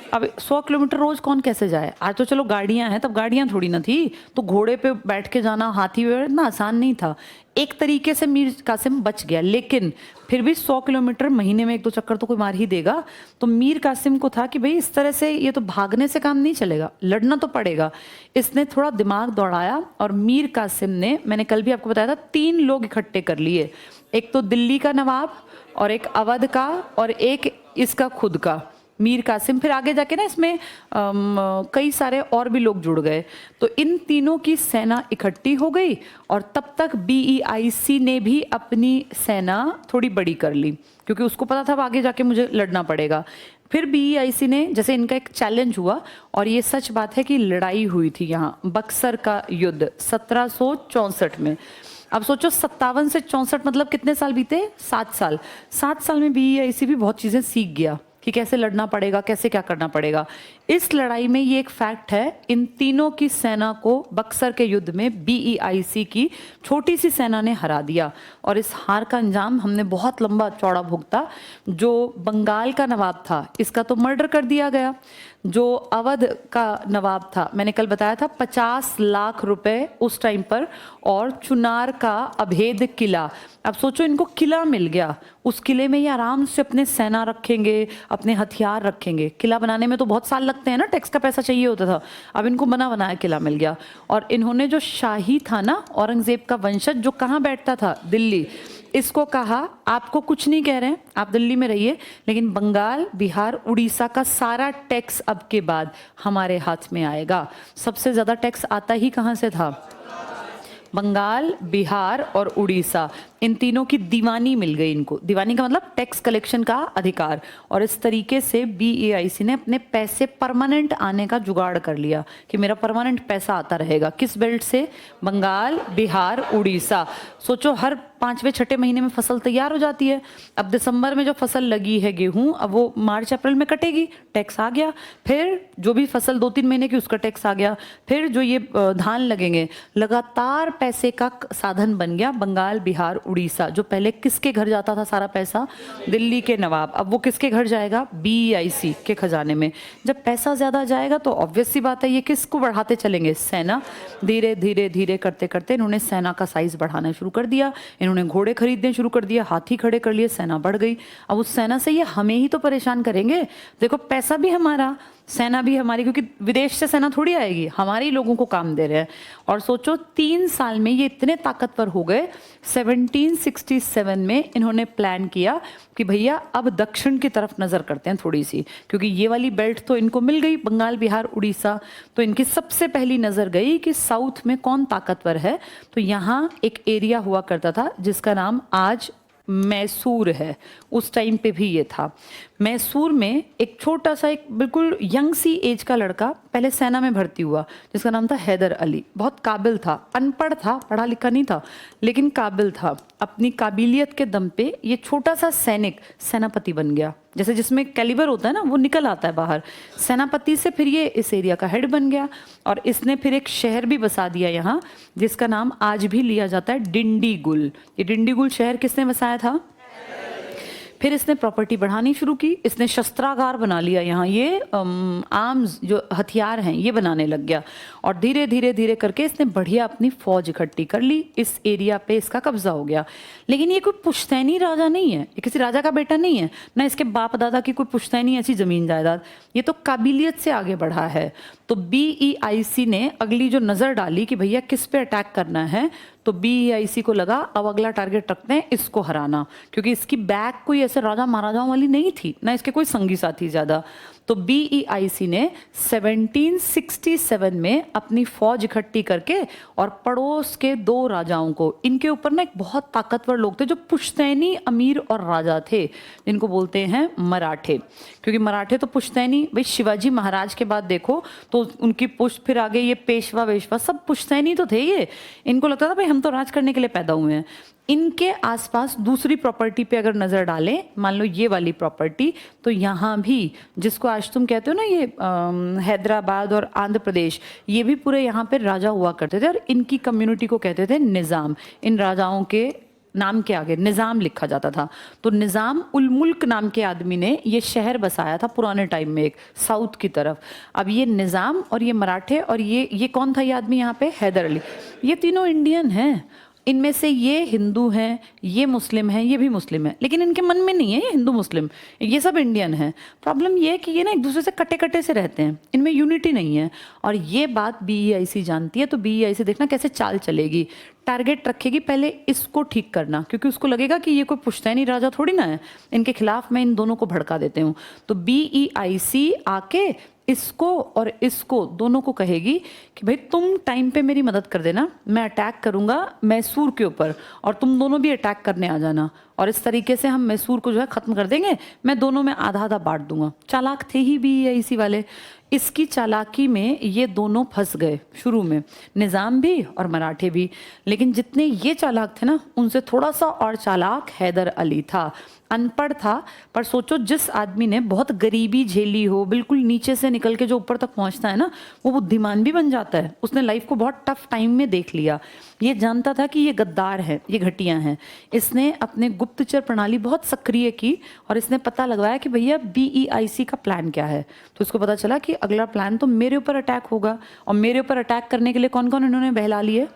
अब 100 किलोमीटर रोज कौन कैसे जाए? आज तो चलो गाड़ियां हैं, तब गाड़ियां थोड़ी ना थी, तो घोड़े पे बैठ के जाना, हाथी पे बैठना आसान नहीं था। एक तरीके से मीर कासिम बच गया, लेकिन फिर भी 100 किलोमीटर महीने में 1-2 चक्कर तो कोई मार ही देगा। तो मीर कासिम को था कि भाई इस तरह से ये तो भागने से काम नहीं चलेगा, लड़ना तो पड़ेगा। इसने थोड़ा दिमाग दौड़ाया और मीर कासिम ने, मैंने कल भी आपको बताया था, 3 लोग इकट्ठे कर लिए। एक तो दिल्ली का नवाब, और एक अवध का, और एक इसका खुद का मीर कासिम। फिर आगे जाके ना इसमें कई सारे और भी लोग जुड़ गए। तो इन तीनों की सेना इकट्ठी हो गई, और तब तक BEIC ने भी अपनी सेना थोड़ी बड़ी कर ली, क्योंकि उसको पता था अब आगे जाके मुझे लड़ना पड़ेगा। फिर BEIC ने, जैसे इनका एक चैलेंज हुआ, और ये सच बात है कि लड़ाई हुई थी यहाँ, बक्सर का युद्ध 1764 में। अब सोचो 57 से 64 मतलब कितने साल बीते? 7 साल। 7 साल में BEIC भी बहुत चीज़ें सीख गया कि कैसे लड़ना पड़ेगा, कैसे क्या करना पड़ेगा। इस लड़ाई में ये एक फैक्ट है, इन तीनों की सेना को बक्सर के युद्ध में BEIC की छोटी सी सेना ने हरा दिया, और इस हार का अंजाम हमने बहुत लंबा चौड़ा भुगता। जो बंगाल का नवाब था, इसका तो मर्डर कर दिया गया। जो अवध का नवाब था, मैंने कल बताया था, 50 लाख रुपए उस टाइम पर, और चुनार का अभेद किला। अब सोचो इनको किला मिल गया, उस किले में ये आराम से अपने सेना रखेंगे, अपने हथियार रखेंगे। किला बनाने में तो बहुत साल लगते हैं ना, टैक्स का पैसा चाहिए होता था। अब इनको बना बनाया किला मिल गया। और इन्होंने जो शाही था ना, औरंगजेब का वंशज, जो कहाँ बैठता था? दिल्ली। इसको कहा आपको कुछ नहीं कह रहे हैं, आप दिल्ली में रहिए, लेकिन बंगाल, बिहार, उड़ीसा का सारा टैक्स अब के बाद हमारे हाथ में आएगा। सबसे ज्यादा टैक्स आता ही कहाँ से था? बंगाल, बिहार और उड़ीसा। इन तीनों की दीवानी मिल गई इनको। दीवानी का मतलब टैक्स कलेक्शन का अधिकार। और इस तरीके से BEIC ने अपने पैसे परमानेंट आने का जुगाड़ कर लिया कि मेरा परमानेंट पैसा आता रहेगा। किस बेल्ट से? बंगाल, बिहार, उड़ीसा। सोचो हर 5वें 6ठे महीने में फसल तैयार हो जाती है। अब दिसंबर में जो फसल लगी है गेहूं, अब वो मार्च अप्रैल में कटेगी, टैक्स आ गया। फिर जो भी फसल 2-3 महीने की, उसका टैक्स आ गया। फिर जो ये धान लगेंगे, लगातार पैसे का साधन बन गया बंगाल, बिहार, उड़ीसा। जो पहले किसके घर जाता था सारा पैसा? दिल्ली के नवाब। अब वो किसके घर जाएगा? BEIC के खजाने में। जब पैसा ज्यादा जाएगा तो ऑब्वियस सी बात है ये किसको बढ़ाते चलेंगे? सेना। धीरे धीरे धीरे करते करते इन्होंने सेना का साइज बढ़ाना शुरू कर दिया। इन्होंने घोड़े खरीदने शुरू कर दिया, हाथी खड़े कर लिए, सेना बढ़ गई। अब उस सेना से ये हमें ही तो परेशान करेंगे। देखो पैसा भी हमारा, सेना भी हमारी, क्योंकि विदेश से सेना थोड़ी आएगी, हमारे ही लोगों को काम दे रहे हैं। और सोचो 3 साल में ये इतने ताकतवर हो गए। 1767 में इन्होंने प्लान किया कि भैया अब दक्षिण की तरफ नजर करते हैं थोड़ी सी, क्योंकि ये वाली बेल्ट तो इनको मिल गई, बंगाल, बिहार, उड़ीसा। तो इनकी सबसे पहली नजर गई कि साउथ में कौन ताकतवर है। तो यहाँ एक एरिया हुआ करता था जिसका नाम आज मैसूर है, उस टाइम पे भी ये था। मैसूर में एक छोटा सा, एक बिल्कुल यंग सी एज का लड़का पहले सेना में भर्ती हुआ, जिसका नाम था हैदर अली। बहुत काबिल था, अनपढ़ था, पढ़ा लिखा नहीं था, लेकिन काबिल था। अपनी काबिलियत के दम पे ये छोटा सा सैनिक सेनापति बन गया। जैसे जिसमें कैलिबर होता है ना, वो निकल आता है बाहर। सेनापति से फिर ये इस एरिया का हेड बन गया, और इसने फिर एक शहर भी बसा दिया यहाँ, जिसका नाम आज भी लिया जाता है डिंडीगुल। ये डिंडीगुल शहर किसने बसाया था? फिर इसने प्रॉपर्टी बढ़ानी शुरू की। इसने शस्त्रागार बना लिया यहाँ, ये आर्म्स जो हथियार हैं ये बनाने लग गया। और धीरे धीरे धीरे करके इसने बढ़िया अपनी फौज इकट्ठी कर ली। इस एरिया पे इसका कब्जा हो गया। लेकिन ये कोई पुश्तैनी राजा नहीं है, ये किसी राजा का बेटा नहीं है, ना इसके बाप दादा की कोई पुश्तैनी ऐसी जमीन जायदाद। ये तो काबिलियत से आगे बढ़ा है। तो BEIC ने अगली जो नजर डाली कि भैया किस पे अटैक करना है, तो BEIC को लगा अब अगला टारगेट रखते हैं इसको हराना, क्योंकि इसकी बैक कोई ऐसे राजा महाराजाओं वाली नहीं थी, ना इसके कोई संगी साथी ज्यादा। तो BEIC ने 1767 में अपनी फौज इकट्ठी करके और पड़ोस के 2 राजाओं को, इनके ऊपर ना एक बहुत ताकतवर लोग थे जो पुश्तैनी अमीर और राजा थे, जिनको बोलते हैं मराठे। क्योंकि मराठे तो पुश्तैनी, भाई शिवाजी महाराज के बाद देखो तो उनकी पुश्त, फिर आगे ये पेशवा वेशवा सब पुश्तैनी तो थे। ये इनको लगता था भाई हम तो राज करने के लिए पैदा हुए हैं। इनके आसपास दूसरी प्रॉपर्टी पे अगर नजर डालें, मान लो ये वाली प्रॉपर्टी, तो यहाँ भी जिसको आज तुम कहते हो ना ये हैदराबाद और आंध्र प्रदेश, ये भी पूरे यहाँ पे राजा हुआ करते थे, और इनकी कम्युनिटी को कहते थे निज़ाम। इन राजाओं के नाम के आगे निज़ाम लिखा जाता था। तो निज़ाम उल मुल्क नाम के आदमी ने ये शहर बसाया था पुराने टाइम में, एक साउथ की तरफ। अब ये निज़ाम और ये मराठे और ये कौन था ये आदमी यहाँ पे, हैदर अली, ये तीनों इंडियन हैं। इनमें से ये हिंदू हैं, ये मुस्लिम हैं, ये भी मुस्लिम है, लेकिन इनके मन में नहीं है ये हिंदू मुस्लिम, ये सब इंडियन हैं। प्रॉब्लम ये है कि ये ना एक दूसरे से कटे कटे से रहते हैं, इनमें यूनिटी नहीं है। और ये बात BEIC जानती है, तो BEIC देखना कैसे चाल चलेगी, टारगेट रखेगी पहले इसको ठीक करना, क्योंकि उसको लगेगा कि ये कोई पुश्तैनी राजा थोड़ी ना है, इनके खिलाफ मैं इन दोनों को भड़का देते हूँ। तो BEIC आके इसको और इसको दोनों को कहेगी कि भाई तुम टाइम पे मेरी मदद कर देना, मैं अटैक करूंगा मैसूर के ऊपर और तुम दोनों भी अटैक करने आ जाना, और इस तरीके से हम मैसूर को जो है ख़त्म कर देंगे, मैं दोनों में आधा आधा बांट दूंगा। चालाक थे ही BEIC वाले। इसकी चालाकी में ये दोनों फंस गए शुरू में, निज़ाम भी और मराठे भी। लेकिन जितने ये चालाक थे ना, उनसे थोड़ा सा और चालाक हैदर अली था। अनपढ़ था, पर सोचो जिस आदमी ने बहुत गरीबी झेली हो, बिल्कुल नीचे से निकल के जो ऊपर तक पहुंचता है ना, वो बुद्धिमान भी बन जाता है। उसने लाइफ को बहुत टफ टाइम में देख लिया। ये जानता था कि ये गद्दार है, ये घटिया हैं। इसने अपने गुप्तचर प्रणाली बहुत सक्रिय की और इसने पता लगवाया कि भैया BEIC का प्लान क्या है। तो इसको पता चला कि अगला प्लान तो मेरे ऊपर अटैक होगा, और मेरे ऊपर अटैक करने के लिए कौन कौन इन्होंने बहला लिए,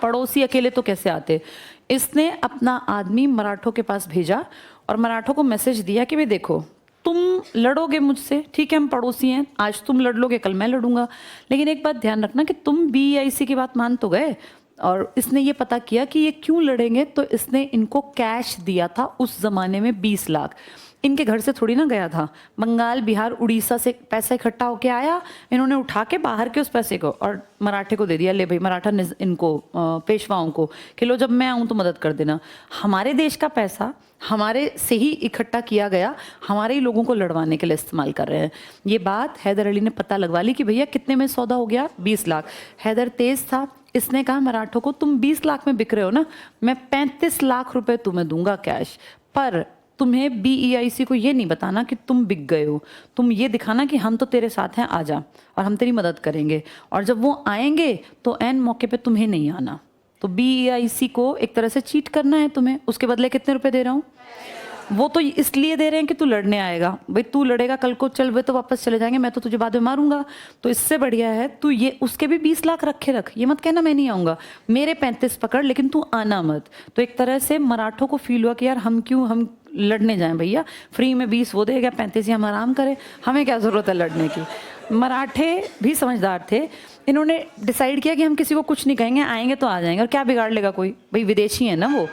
पड़ोसी अकेले तो कैसे आते। इसने अपना आदमी मराठों के पास भेजा और मराठों को मैसेज दिया कि भाई देखो, तुम लड़ोगे मुझसे, ठीक है, हम पड़ोसी हैं, आज तुम लड़ लोगे कल मैं लड़ूंगा, लेकिन एक बात ध्यान रखना कि तुम BEIC की बात मान तो गए। और इसने ये पता किया कि ये क्यों लड़ेंगे, तो इसने इनको कैश दिया था उस ज़माने में 20 लाख। इनके घर से थोड़ी ना गया था, बंगाल बिहार उड़ीसा से पैसा इकट्ठा होके आया, इन्होंने उठा के बाहर के उस पैसे को और मराठे को दे दिया, ले भाई मराठा इनको पेशवाओं को कि लो जब मैं आऊँ तो मदद कर देना। हमारे देश का पैसा हमारे से ही इकट्ठा किया गया, हमारे ही लोगों को लड़वाने के लिए इस्तेमाल कर रहे हैं। ये बात हैदर अली ने पता लगवा ली कि भैया कितने में सौदा हो गया, 20 लाख। हैदर तेज था, इसने कहा मराठों को तुम 20 लाख में बिक रहे हो ना, मैं 35 लाख रुपए तुम्हें दूंगा कैश, पर तुम्हें BEIC को ये नहीं बताना कि तुम बिक गए हो, तुम ये दिखाना कि हम तो तेरे साथ हैं, आ जा और हम तेरी मदद करेंगे, और जब वो आएंगे तो एन मौके पे तुम्हें नहीं आना। तो BEIC को एक तरह से चीट करना है तुम्हें। उसके बदले कितने रुपए दे रहा हूँ, वो तो इसलिए दे रहे हैं कि तू लड़ने आएगा, भाई तू लड़ेगा कल को, चल वे तो वापस चले जाएंगे, मैं तो तुझे बाद में मारूंगा, तो इससे बढ़िया है तू ये उसके भी 20 लाख रखे रख, ये मत कहना मैं नहीं आऊँगा, मेरे 35 पकड़, लेकिन तू आना मत। तो एक तरह से मराठों को फील हुआ कि यार हम क्यों हम लड़ने जाएं, भैया फ्री में 20 वो देगा, 35 ही हम आराम करें, हमें क्या ज़रूरत है लड़ने की। मराठे भी समझदार थे, इन्होंने डिसाइड किया कि हम किसी को कुछ नहीं कहेंगे, आएंगे तो आ जाएंगे और क्या बिगाड़ लेगा कोई, भाई विदेशी है ना वो।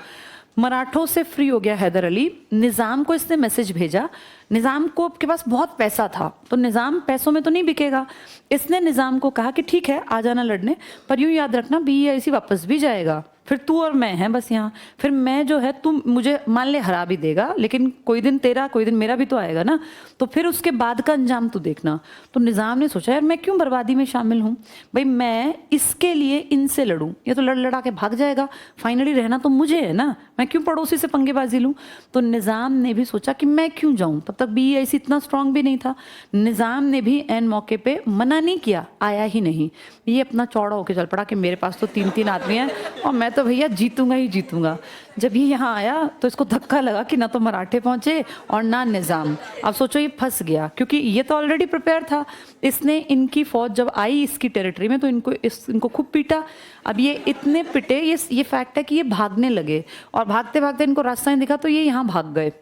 मराठों से फ्री हो गया हैदर अली। निज़ाम को इसने मैसेज भेजा, निज़ाम को के पास बहुत पैसा था, तो निज़ाम पैसों में तो नहीं बिकेगा। इसने निज़ाम को कहा कि ठीक है आ जाना लड़ने, पर यूँ याद रखना BEIC वापस भी जाएगा, फिर तू और मैं हैं बस यहाँ, फिर मैं जो है तुम मुझे मान ले हरा भी देगा, लेकिन कोई दिन तेरा कोई दिन मेरा भी तो आएगा ना, तो फिर उसके बाद का अंजाम तू देखना। तो निज़ाम ने सोचा यार मैं क्यों बर्बादी में शामिल हूँ, भाई मैं इसके लिए इनसे लड़ूं, ये तो लड़ लड़ा के भाग जाएगा, फाइनली रहना तो मुझे है ना, मैं क्यों पड़ोसी से पंगेबाजी लूँ। तो निज़ाम ने भी सोचा कि मैं क्यों जाऊँ, तब तक BEIC इतना स्ट्रांग भी नहीं था। निज़ाम ने भी एन मौके पे मना नहीं किया, आया ही नहीं, ये अपना चौड़ा होकर चल पड़ा कि मेरे पास तो 3-3 आदमी हैं और मैं तो भैया जीतूंगा ही जीतूंगा। जब ये यहाँ आया तो इसको धक्का लगा कि ना तो मराठे पहुंचे और ना निज़ाम। अब सोचो ये फंस गया, क्योंकि ये तो ऑलरेडी प्रिपेयर था। इसने इनकी फौज जब आई इसकी टेरिटरी में तो इनको खूब पीटा। अब ये इतने पिटे, ये फैक्ट है कि ये भागने लगे और भागते भागते इनको रास्ता नहीं दिखा तो ये यहाँ भाग गए।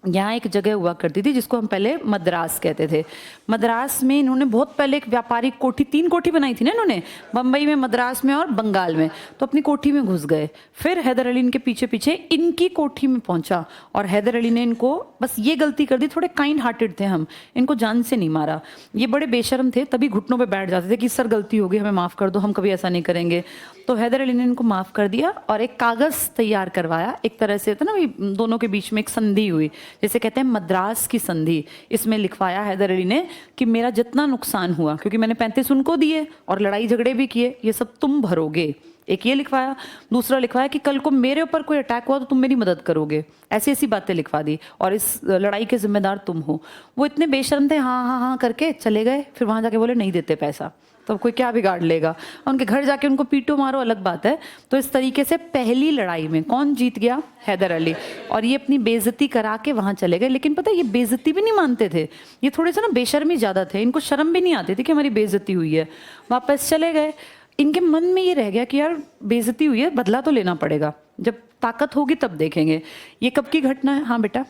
यहाँ एक जगह हुआ करती थी जिसको हम पहले मद्रास कहते थे। मद्रास में इन्होंने बहुत पहले एक व्यापारिक कोठी, 3 कोठी बनाई थी ना इन्होंने, बम्बई में, मद्रास में और बंगाल में। तो अपनी कोठी में घुस गए। फिर हैदर अली इनके पीछे पीछे इनकी कोठी में पहुंचा और हैदर अली ने इनको बस ये गलती कर दी, थोड़े काइंड हार्टेड थे हम, इनको जान से नहीं मारा। ये बड़े बेशर्म थे, तभी घुटनों पर बैठ जाते थे कि सर गलती हो गई, हमें माफ़ कर दो, हम कभी ऐसा नहीं करेंगे। तो हैदर अली ने इनको माफ़ कर दिया और एक कागज़ तैयार करवाया। एक तरह से था ना, दोनों के बीच में एक संधि हुई, जैसे कहते हैं मद्रास की संधि। इसमें लिखवाया हैदर अली ने कि मेरा जितना नुकसान हुआ, क्योंकि मैंने 35 उनको दिए और लड़ाई झगड़े भी किए, ये सब तुम भरोगे। एक ये लिखवाया, दूसरा लिखवाया कि कल को मेरे ऊपर कोई अटैक हुआ तो तुम मेरी मदद करोगे, ऐसी ऐसी बातें लिखवा दी, और इस लड़ाई के जिम्मेदार तुम हो। वो इतने बेशर्म थे, हाँ हाँ हाँ करके चले गए। फिर वहाँ जाके बोले नहीं देते पैसा, तो कोई क्या बिगाड़ लेगा, उनके घर जाके उनको पीटो मारो अलग बात है। तो इस तरीके से पहली लड़ाई में कौन जीत गया? हैदर अली। और ये अपनी बेइज्जती करा के वहाँ चले गए। लेकिन पता है ये बेइज्जती भी नहीं मानते थे, ये थोड़े से ना बेशर्मी ज़्यादा थे, इनको शर्म भी नहीं आती थी कि हमारी बेइज्जती हुई है। वापस चले गए। इनके मन में ये रह गया कि यार बेइज्जती हुई है, बदला तो लेना पड़ेगा, जब ताकत होगी तब देखेंगे। ये कब की घटना है? हाँ बेटा,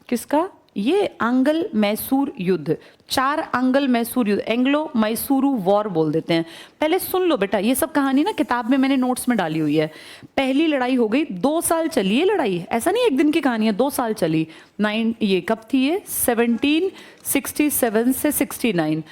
किसका? ये आंगल मैसूर युद्ध, 4 आंगल मैसूर युद्ध, एंग्लो मैसूरू वॉर बोल देते हैं। पहले सुन लो बेटा, ये सब कहानी ना किताब में मैंने नोट्स में डाली हुई है। पहली लड़ाई हो गई, 2 साल चली है लड़ाई, ऐसा नहीं एक दिन की कहानी है, 2 साल चली। ये कब थी? ये 1767 से 69।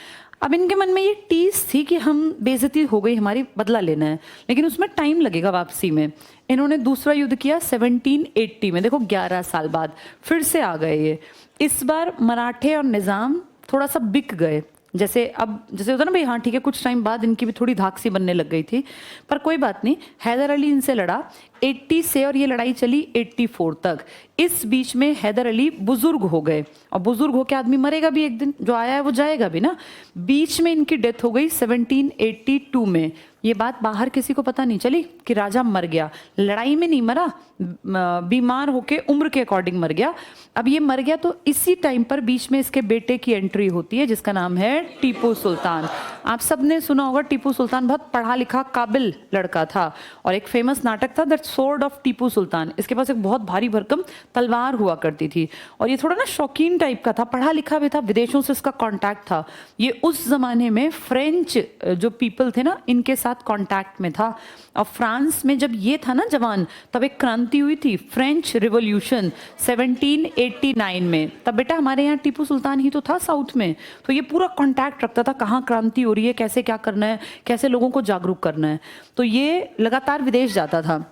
अब इनके मन में ये टीस थी कि हम बेइज्जती हो गई हमारी, बदला लेना है, लेकिन उसमें टाइम लगेगा वापसी में। इन्होंने दूसरा युद्ध किया 1780 में, देखो 11 साल बाद फिर से आ गए ये। इस बार मराठे और निज़ाम थोड़ा सा बिक गए, जैसे होता ना भाई, हाँ ठीक है, कुछ टाइम बाद इनकी भी थोड़ी धाक सी बनने लग गई थी, पर कोई बात नहीं। हैदर अली इनसे लड़ा 80 से, और ये लड़ाई चली 84 तक। इस बीच में हैदर अली बुजुर्ग हो गए, और बुजुर्ग होकर आदमी मरेगा भी एक दिन, जो आया है वो जाएगा भी ना। बीच में इनकी डेथ हो गई 1782 में। ये बात बाहर किसी को पता नहीं चली कि राजा मर गया, लड़ाई में नहीं मरा, बीमार होके उम्र के अकॉर्डिंग मर गया। अब ये मर गया तो इसी टाइम पर बीच में इसके बेटे की एंट्री होती है, जिसका नाम है टीपू सुल्तान। आप सबने सुना होगा, टीपू सुल्तान बहुत पढ़ा लिखा काबिल लड़का था, और एक फेमस नाटक था that sword of Tipu Sultan. इसके पास एक बहुत भारी भरकम तलवार हुआ करती थी, और ये थोड़ा ना शौकीन टाइप का था, पढ़ा लिखा भी था, विदेशों से इसका कॉन्टैक्ट था। ये उस जमाने में फ्रेंच जो पीपल थे ना, इनके साथ कॉन्टैक्ट में था। और फ्रांस में जब ये था ना जवान, तब एक क्रांति हुई थी, फ्रेंच रिवॉल्यूशन 1789 में। तब बेटा हमारे यहाँ टीपू सुल्तान ही तो था साउथ में, तो ये पूरा कॉन्टैक्ट रखता था, कहाँ क्रांति हो रही है, कैसे क्या करना है, कैसे लोगों को जागरूक करना है। तो ये लगातार विदेश जाता था,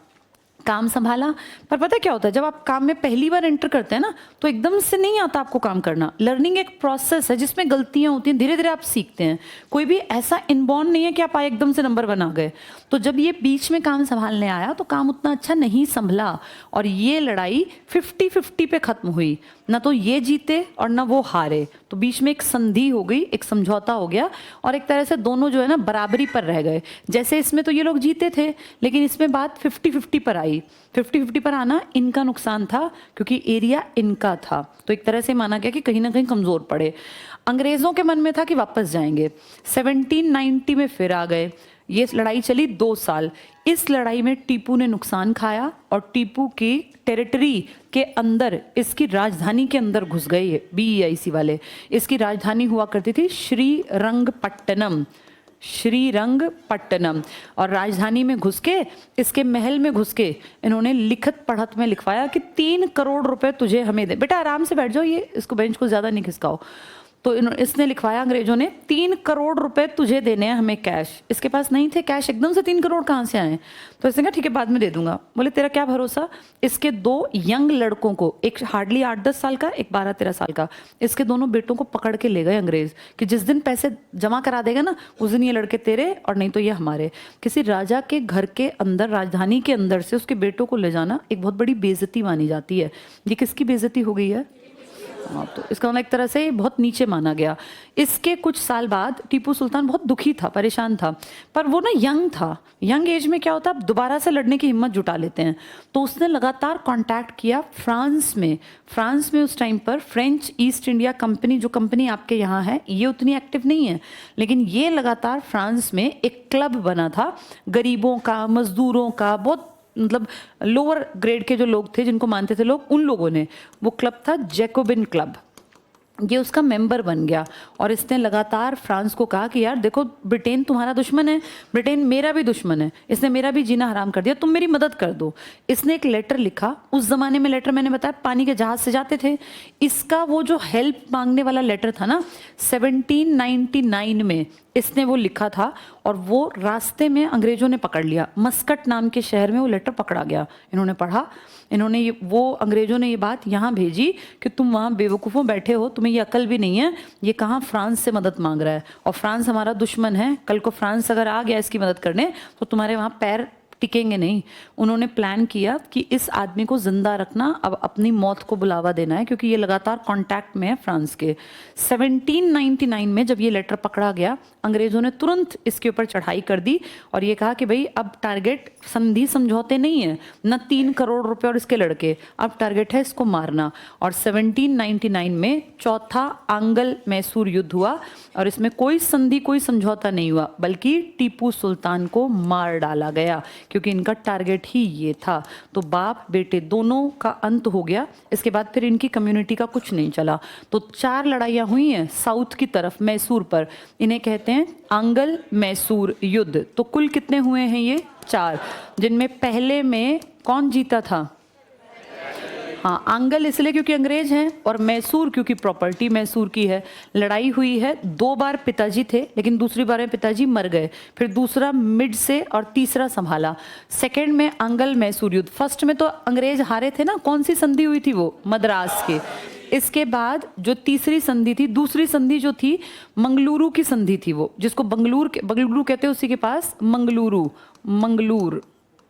काम संभाला। पर पता है क्या होता है, जब आप काम में पहली बार एंटर करते हैं ना, तो एकदम से नहीं आता आपको काम करना। लर्निंग एक प्रोसेस है जिसमें गलतियां होती हैं, धीरे धीरे आप सीखते हैं। कोई भी ऐसा इनबॉर्न नहीं है कि आप आए एकदम से नंबर 1 आ गए। तो जब ये बीच में काम संभालने आया तो काम उतना अच्छा नहीं संभला, और ये लड़ाई 50-50 पे खत्म हुई। ना तो ये जीते और ना वो हारे, तो बीच में एक संधि हो गई, एक समझौता हो गया, और एक तरह से दोनों जो है ना बराबरी पर रह गए। जैसे इसमें तो ये लोग जीते थे, लेकिन इसमें बात 50-50 पर आई। 50-50 पर आना इनका नुकसान था, क्योंकि एरिया इनका था, तो एक तरह से माना गया कि कहीं ना कहीं कमजोर पड़े। अंग्रेजों के मन में था कि वापस जाएंगे। 1790 में फिर आ गए। ये लड़ाई चली 2 साल। इस लड़ाई में टीपू ने नुकसान खाया, और टीपू की टेरिटरी के अंदर, इसकी राजधानी के अंदर घुस गए ये BEIC वाले। इसकी राजधानी हुआ करती थी श्रीरंगपट्टनम, श्रीरंगपट्टनम। और राजधानी में घुस के, इसके महल में घुस के, इन्होंने लिखत पढ़त में लिखवाया कि 3 करोड़ रुपए तुझे हमें दे। बेटा आराम से बैठ जाओ, ये इसको बेंच को ज्यादा नहीं खिसकाओ। तो इसने लिखवाया अंग्रेजों ने, 3 करोड़ रुपए तुझे देने हैं हमें कैश। इसके पास नहीं थे कैश, एकदम से 3 करोड़ कहाँ से आए? तो इसने कहा ठीक है बाद में दे दूंगा। बोले तेरा क्या भरोसा? इसके 2 यंग लड़कों को, एक हार्डली 8-10 साल का, एक 12-13 साल का, इसके दोनों बेटों को पकड़ के ले गए अंग्रेज कि जिस दिन पैसे जमा करा देगा ना, उस दिन ये लड़के तेरे और नहीं तो ये हमारे। किसी राजा के घर के अंदर, राजधानी के अंदर से उसके बेटों को ले जाना एक बहुत बड़ी बेइज्जती मानी जाती है। ये किसकी बेइज्जती हो गई है? हाँ, तो इसका मतलब एक तरह से बहुत नीचे माना गया। इसके कुछ साल बाद टीपू सुल्तान बहुत दुखी था, परेशान था, पर वो ना यंग था। यंग एज में क्या होता है, दोबारा से लड़ने की हिम्मत जुटा लेते हैं। तो उसने लगातार कांटेक्ट किया फ्रांस में। फ्रांस में उस टाइम पर फ्रेंच ईस्ट इंडिया कंपनी, जो कंपनी आपके यहाँ है, ये उतनी एक्टिव नहीं है, लेकिन ये लगातार फ्रांस में एक क्लब बना था गरीबों का, मजदूरों का, बहुत मतलब लोअर ग्रेड के जो लोग थे जिनको मानते थे लोग, उन लोगों ने, वो क्लब था जैकोबिन क्लब, ये उसका मेंबर बन गया। और इसने लगातार फ्रांस को कहा कि यार देखो, ब्रिटेन तुम्हारा दुश्मन है, ब्रिटेन मेरा भी दुश्मन है, इसने मेरा भी जीना हराम कर दिया, तुम मेरी मदद कर दो। इसने एक लेटर लिखा। उस जमाने में लेटर, मैंने बताया, पानी के जहाज से जाते थे। इसका वो जो हेल्प मांगने वाला लेटर था ना, 1799 में इसने वो लिखा था और वो रास्ते में अंग्रेजों ने पकड़ लिया। मस्कट नाम के शहर में वो लेटर पकड़ा गया। इन्होंने पढ़ा, इन्होंने वो अंग्रेजों ने ये बात यहाँ भेजी कि तुम वहाँ बेवकूफ़ों बैठे हो, तुम्हें ये अकल भी नहीं है, ये कहाँ फ्रांस से मदद मांग रहा है और फ्रांस हमारा दुश्मन है, कल को फ्रांस अगर आ गया इसकी मदद करने तो तुम्हारे वहाँ पैर टिकेंगे नहीं। उन्होंने प्लान किया कि इस आदमी को जिंदा रखना, अब अपनी मौत को बुलावा देना है क्योंकि ये लगातार कांटेक्ट में है फ्रांस के। 1799 में जब ये लेटर पकड़ा गया, अंग्रेजों ने तुरंत इसके ऊपर चढ़ाई कर दी और ये कहा कि भाई अब टारगेट संधि समझौते नहीं है, न 3 करोड़ रुपए और इसके लड़के, अब टारगेट है इसको मारना। और 1799 में चौथा आंगल मैसूर युद्ध हुआ और इसमें कोई संधि कोई समझौता नहीं हुआ, बल्कि टीपू सुल्तान को मार डाला गया क्योंकि इनका टारगेट ही ये था। तो बाप बेटे दोनों का अंत हो गया। इसके बाद फिर इनकी कम्युनिटी का कुछ नहीं चला। तो 4 लड़ाइयाँ हुई हैं साउथ की तरफ मैसूर पर, इन्हें कहते हैं आंगल मैसूर युद्ध। तो कुल कितने हुए हैं ये? 4, जिनमें पहले में कौन जीता था? हाँ, आंगल इसलिए क्योंकि अंग्रेज हैं और मैसूर क्योंकि प्रॉपर्टी मैसूर की है। लड़ाई हुई है 2 बार, पिताजी थे लेकिन दूसरी बार में पिताजी मर गए, फिर दूसरा मिड से और तीसरा संभाला। सेकंड में आंगल मैसूर युद्ध। फर्स्ट में तो अंग्रेज हारे थे ना, कौन सी संधि हुई थी वो? मद्रास की। इसके बाद जो तीसरी संधि थी, दूसरी संधि जो थी मंगलुरु की संधि थी, वो जिसको बंगलुरु कहते हैं, उसी के पास मंगलूर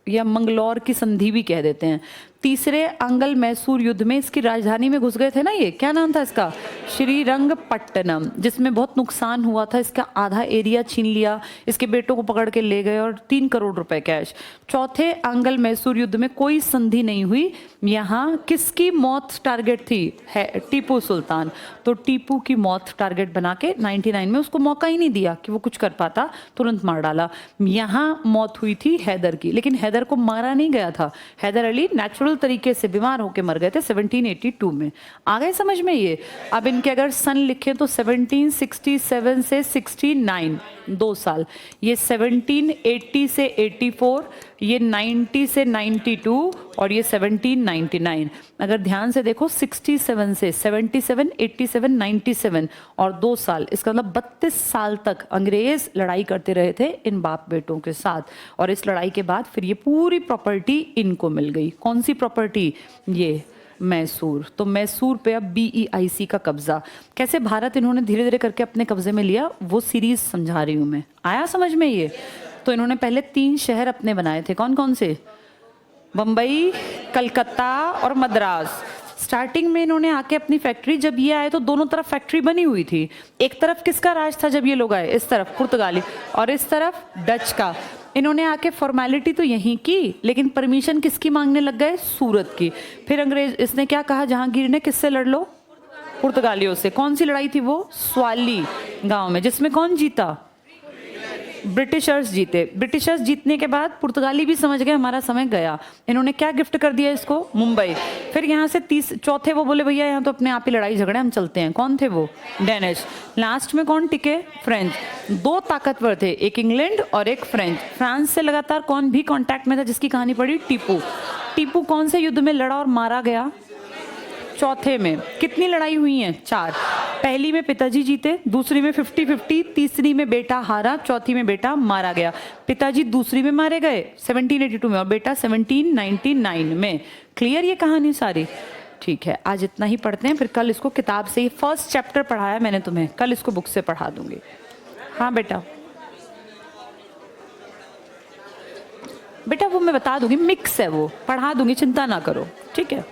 या मंगलौर की संधि भी कह देते हैं। तीसरे आंगल मैसूर युद्ध में इसकी राजधानी में घुस गए थे ना, ये क्या नाम था इसका? श्रीरंगपट्टनम, जिसमें बहुत नुकसान हुआ था, इसका आधा एरिया छीन लिया, इसके बेटों को पकड़ के ले गए और 3 करोड़ रुपए कैश। चौथे आंगल मैसूर युद्ध में कोई संधि नहीं हुई। यहाँ किसकी मौत टारगेट थी? है टीपू सुल्तान। तो टीपू की मौत टारगेट बना के 99 में उसको मौका ही नहीं दिया कि वो कुछ कर पाता, तुरंत मार डाला। यहाँ मौत हुई थी हैदर की, लेकिन हैदर को मारा नहीं गया था। हैदर अली नेचुरल तरीके से बीमार होकर मर गए थे 1782 में। आ गए समझ में ये? अब इनके अगर सन लिखें तो 1767 से 69, 2 साल। ये 1780 से 84, ये 90 से 92 और ये 1799। अगर ध्यान से देखो 67 से 77, 87, 97 और 2 साल, इसका मतलब 32 साल तक अंग्रेज लड़ाई करते रहे थे इन बाप बेटों के साथ। और इस लड़ाई के बाद फिर ये पूरी प्रॉपर्टी इनको मिल गई। कौन सी प्रॉपर्टी? ये मैसूर। तो मैसूर पे अब BEIC का कब्जा, कैसे भारत इन्होंने धीरे धीरे करके अपने कब्जे में लिया, वो सीरीज समझा रही हूँ मैं। आया समझ में ये? तो इन्होंने पहले 3 शहर अपने बनाए थे। कौन कौन से? बम्बई, कलकत्ता और मद्रास। स्टार्टिंग में इन्होंने आके अपनी फैक्ट्री, जब ये आए तो दोनों तरफ फैक्ट्री बनी हुई थी। एक तरफ किसका राज था जब ये लोग आए? इस तरफ पुर्तगाली, और इस तरफ डच का। इन्होंने आके फॉर्मेलिटी तो यहीं की, लेकिन परमिशन किसकी मांगने लग गए? सूरत की। फिर अंग्रेज, इसने क्या कहा जहांगीर ने, किससे लड़ लो? पुर्तगालियों से। कौन सी लड़ाई थी वो? स्वाली गांव में, जिसमें कौन जीता? ब्रिटिशर्स जीते। ब्रिटिशर्स जीतने के बाद पुर्तगाली भी समझ गए हमारा समय गया। इन्होंने क्या गिफ्ट कर दिया इसको? मुंबई। फिर यहाँ से चौथे वो बोले भैया यहाँ तो अपने आप ही लड़ाई झगड़े, हम चलते हैं। कौन थे वो? डेनिश। लास्ट में कौन टिके? फ्रेंच। 2 ताकतवर थे, एक इंग्लैंड और एक फ्रेंच। फ्रांस से लगातार कौन भी कांटेक्ट में था जिसकी कहानी पड़ी? टीपू। टीपू कौन से युद्ध में लड़ा और मारा गया? चौथे में। कितनी लड़ाई हुई है? 4। पहली में पिताजी जीते, दूसरी में 50-50, तीसरी में बेटा हारा, चौथी में बेटा मारा गया। पिताजी दूसरी में मारे गए 1782 में और बेटा 1799 में। क्लियर ये कहानी सारी? ठीक है, आज इतना ही पढ़ते हैं, फिर कल इसको किताब से ही फर्स्ट चैप्टर पढ़ाया मैंने तुम्हें, कल इसको बुक से पढ़ा दूंगी। हाँ बेटा, बेटा वो मैं बता दूंगी, मिक्स है वो, पढ़ा दूंगी, चिंता ना करो, ठीक है।